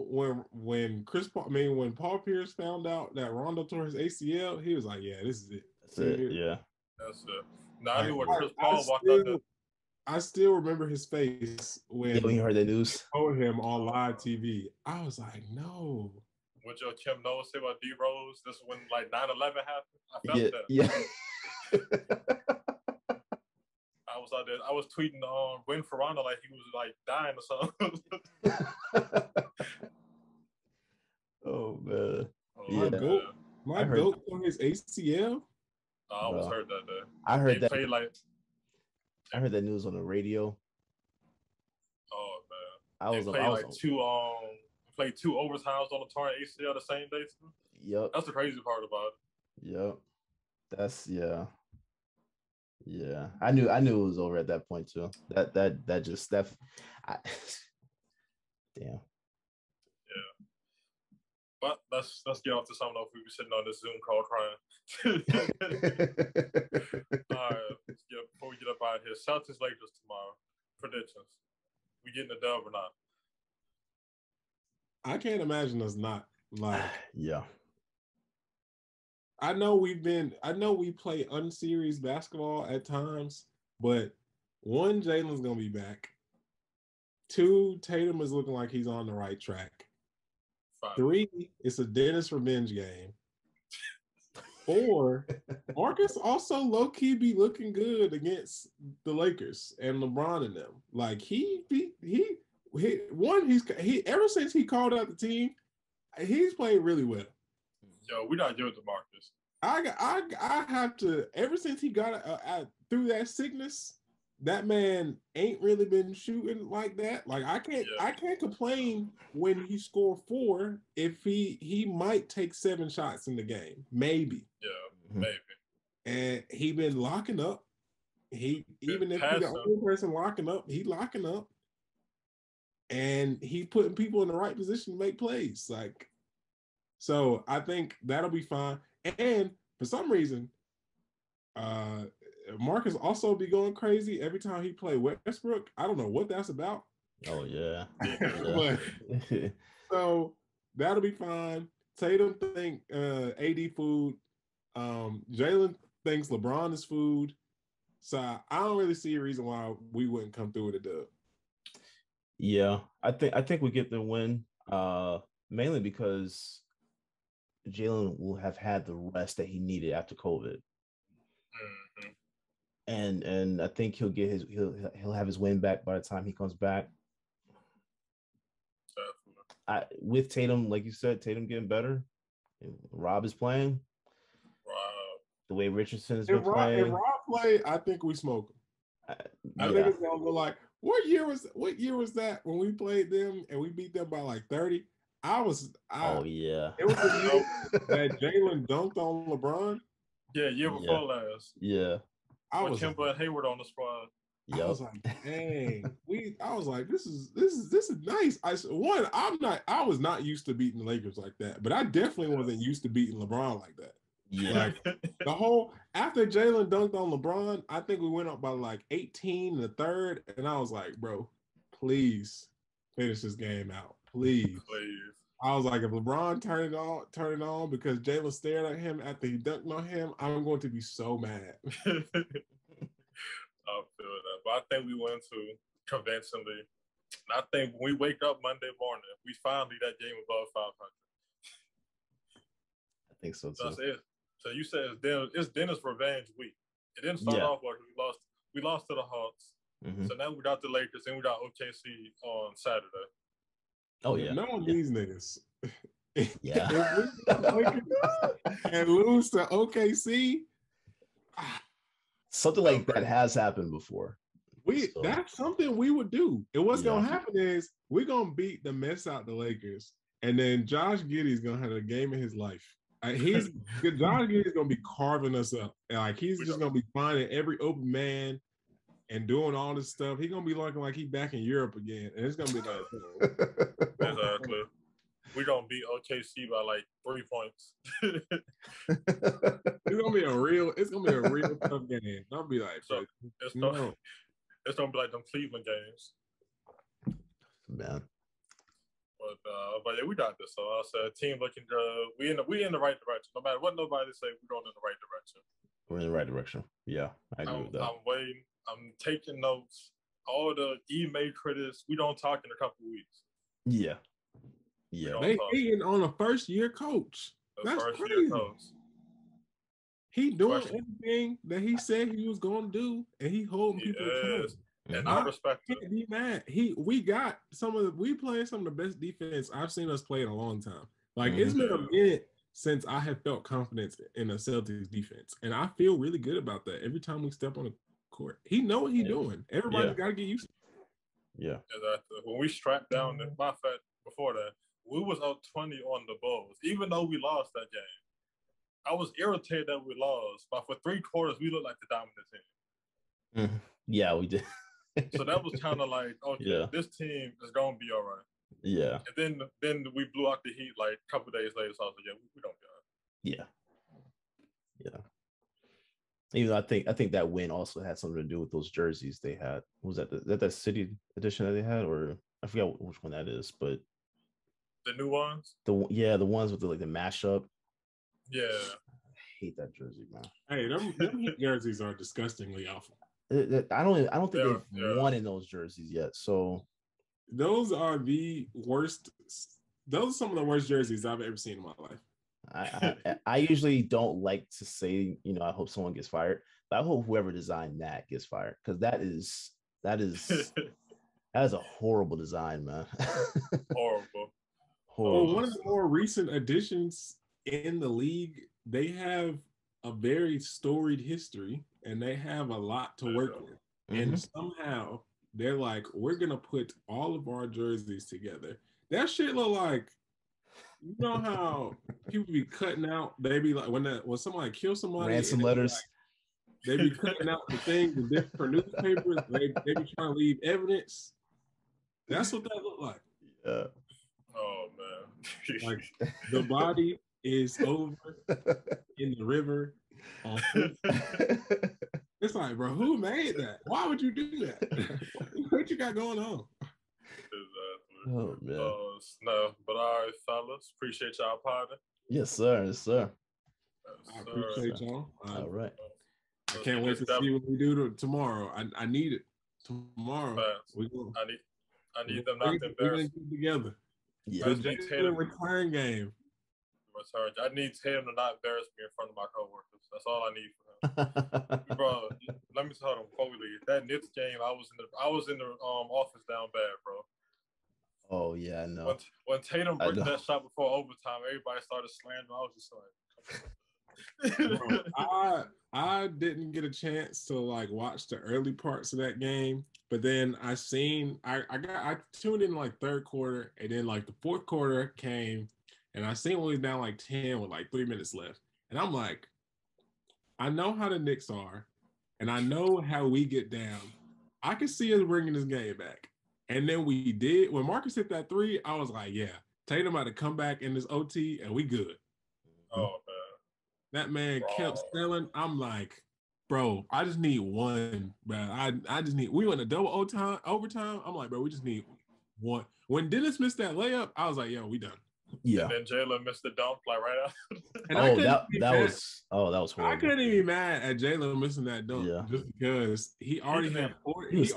when when Paul Pierce found out that Rondo tore his ACL, he was like, "Yeah, this is it." That's it. Yeah. That's it. Now I knew when Chris Paul walked out there. I still remember his face when he heard the news. Told him on live TV. I was like, "No." What your Kim Knowles say about D Rose? This is when like 9/11 happened. I felt that. Yeah. I was out there. I was tweeting Gwen Ferrando like he was like dying or something. Oh man. My goat on his ACL. I almost heard that day. I heard that. I heard that news on the radio. Oh man. Played two overtimes on the torn ACL the same day too. Yep. That's the crazy part about it. Yep. That's Yeah. I knew it was over at that point too. Damn. Yeah. But let's get off to something else. We were sitting on this Zoom call crying. All right. Before we get up out of here, Celtics Lakers tomorrow. Predictions. We getting a dub or not? I can't imagine us not. Like, yeah. I know we play unseries basketball at times, but one, Jalen's gonna be back. Two, Tatum is looking like he's on the right track. 5. 3, it's a Dennis revenge game. 4, Marcus also low-key be looking good against the Lakers and LeBron and them. Like he ever since he called out the team, he's played really well. Yo, we're not doing DeMarcus. I have to. Ever since he got through that sickness, that man ain't really been shooting like that. Like I can't complain when he scored 4 if he might take 7 shots in the game, maybe. Yeah, maybe. And he been locking up. Even if he's the only person locking up, he locking up. And he putting people in the right position to make plays. Like, so I think that'll be fine. And for some reason, Marcus also be going crazy every time he play Westbrook. I don't know what that's about. Oh yeah. So that'll be fine. Tatum think AD food. Jalen thinks LeBron is food. So I don't really see a reason why we wouldn't come through with a dub. Yeah, I think we get the win. Mainly because Jalen will have had the rest that he needed after COVID. Mm-hmm. And I think he'll have his win back by the time he comes back. With Tatum, like you said, Tatum getting better. Rob is playing. The way Richardson has been playing. If Rob play, I think we smoke him. I think it's gonna go like, what year was that when we played them and we beat them by like 30? Oh yeah. It was the year that Jalen dunked on LeBron. Yeah, year before last. Yeah. I was Kemba and Hayward on the squad. Yep. I was like, dang. I was like, this is nice. I was not used to beating the Lakers like that, but I definitely wasn't used to beating LeBron like that. Yeah. Like after Jalen dunked on LeBron, I think we went up by like 18 in the third, and I was like, bro, please finish this game out, please. I was like, if LeBron turn it on because Jalen stared at him after he dunked on him, I'm going to be so mad. I feel that, but I think we went to convincingly. And I think when we wake up Monday morning, we finally that game above 500. I think so too. That's it. So you said it's Dennis revenge week. It didn't start off like we lost to the Hawks. Mm-hmm. So now we got the Lakers and we got OKC on Saturday. Oh yeah. Knowing these niggas. Yeah. If we and lose to OKC, Something like that has happened before. That's something we would do. And what's gonna happen is we're gonna beat the mess out the Lakers, and then Josh Giddey's gonna have a game of his life. Josh Giddey's gonna be carving us up. Like he's just gonna be finding every open man and doing all this stuff. He's gonna be looking like he's back in Europe again, and it's gonna be like exactly. We're gonna beat OKC by like 3 points. It's gonna be a real tough game. I'll be like, so it's gonna be like them Cleveland games. Man. But yeah, we got this. So I said, team looking good. We in the right direction. No matter what nobody say, we're going in the right direction. We're in the right direction. Yeah, I agree with that. I'm waiting. I'm taking notes. All the email critics, we don't talk in a couple of weeks. Yeah. They hating on a first-year coach. That's crazy. He doing everything that he said he was going to do, and he holding people accountable. And I respect it. Can't be mad. We playing some of the best defense I've seen us play in a long time. Like it's been a minute since I have felt confidence in a Celtics defense, and I feel really good about that. Every time we step on the court, he know what he's doing. Everybody's got to get used to it. Yeah. When we strapped down, my fact before that, we was up 20 on the Bulls, even though we lost that game. I was irritated that we lost, but for 3 quarters, we looked like the dominant team. Yeah, we did. So that was kind of like, okay, this team is gonna be all right. Yeah. And then we blew out the Heat like a couple days later. So I was like, yeah, we don't be all right. Yeah. Even though I think that win also had something to do with those jerseys they had. Was that City edition that they had, or I forgot which one that is, but the new ones. The ones with the mashup. Yeah. I hate that jersey, man. Hey, them jerseys are disgustingly awful. I don't think they've won in those jerseys yet. So those are the worst. Those are some of the worst jerseys I've ever seen in my life. I usually don't like to say, I hope someone gets fired, but I hope whoever designed that gets fired, because that is a horrible design, man. Horrible. Well, one of the more recent additions in the league, they have a very storied history and they have a lot to work with. And somehow they're like, we're gonna put all of our jerseys together. That shit look like, you know how people be cutting out, they be like, when somebody kills somebody, ransom letters, they be cutting out the things in different newspapers, they be trying to leave evidence. That's what that look like. Yeah. Oh man. Like the body is over in the river. It's like, bro, who made that? Why would you do that? What you got going on? Exactly. Oh man. No, but all right, fellas. Appreciate y'all partner. Yes, sir. Yes, sir. I appreciate y'all. All right. I can't wait to see what we do tomorrow. I need it tomorrow. I need them not to embarrass together. Yeah. The return game. I need Tatum to not embarrass me in front of my coworkers. That's all I need for him. Bro, let me tell them before we leave. That Knicks game, I was in the office down bad, bro. Oh yeah, I know. When Tatum broke that shot before overtime, everybody started slandering. I was just like, bro, I didn't get a chance to watch the early parts of that game, but then I tuned in third quarter, and then the fourth quarter came. And I seen we was down 10 with 3 minutes left. And I'm like, I know how the Knicks are, and I know how we get down. I can see us bringing this game back. And then we did. When Marcus hit that 3, I was like, yeah, Tatum had to come back in this OT, and we good. Oh, man. That man kept selling. I'm like, bro, I just need one, bro. I just need – we went to double overtime. I'm like, bro, we just need one. When Dennis missed that layup, I was like, yo, we done. Yeah. And then Jalen missed the dunk right after. that was horrible. I couldn't even be mad at Jalen missing that dunk just because he already had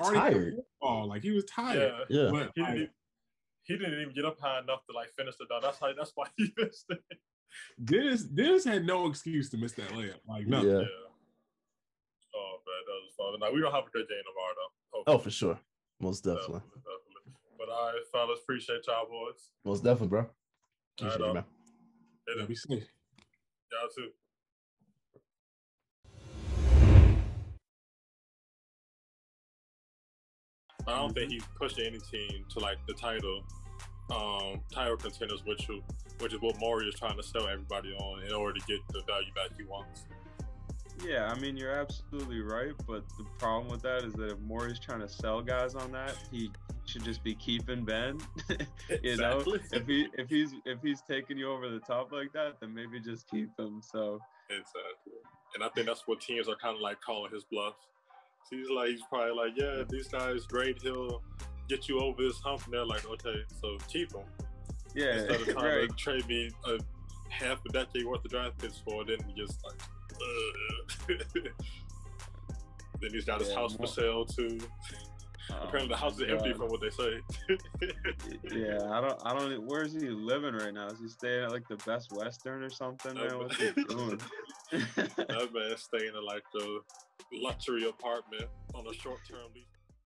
tired. Ball. He was tired. Yeah. But he didn't even get up high enough to finish the dunk. That's why he missed it. Dennis had no excuse to miss that layup. Nothing. Yeah. Oh man, that was fun. We don't have a good game tomorrow though. Hopefully. Oh, for sure. Most definitely. But all right, fellas, appreciate y'all boys. Most definitely, bro. Appreciate you, man. Be safe. Y'all too. I don't think he's pushing any team to like the title contenders, which is what Maury is trying to sell everybody on in order to get the value back he wants. Yeah, I mean, you're absolutely right, but the problem with that is that if Maury's trying to sell guys on that, he should just be keeping Ben. You know, if he's taking you over the top like that, then maybe just keep him. So exactly, and I think that's what teams are kind of like calling his bluff. So he's probably like, yeah, this guy's great. He'll get you over this hump, and they're like, okay, so keep him. Yeah, instead of trying to trade me a half a decade worth of draft picks for, then he just like. Then he's got his house for sale too. Apparently the house is empty from what they say. Yeah, I don't. Where's he living right now? Is he staying at like the Best Western or something? Man, what's he doing? That man's staying in like the luxury apartment on a short-term lease.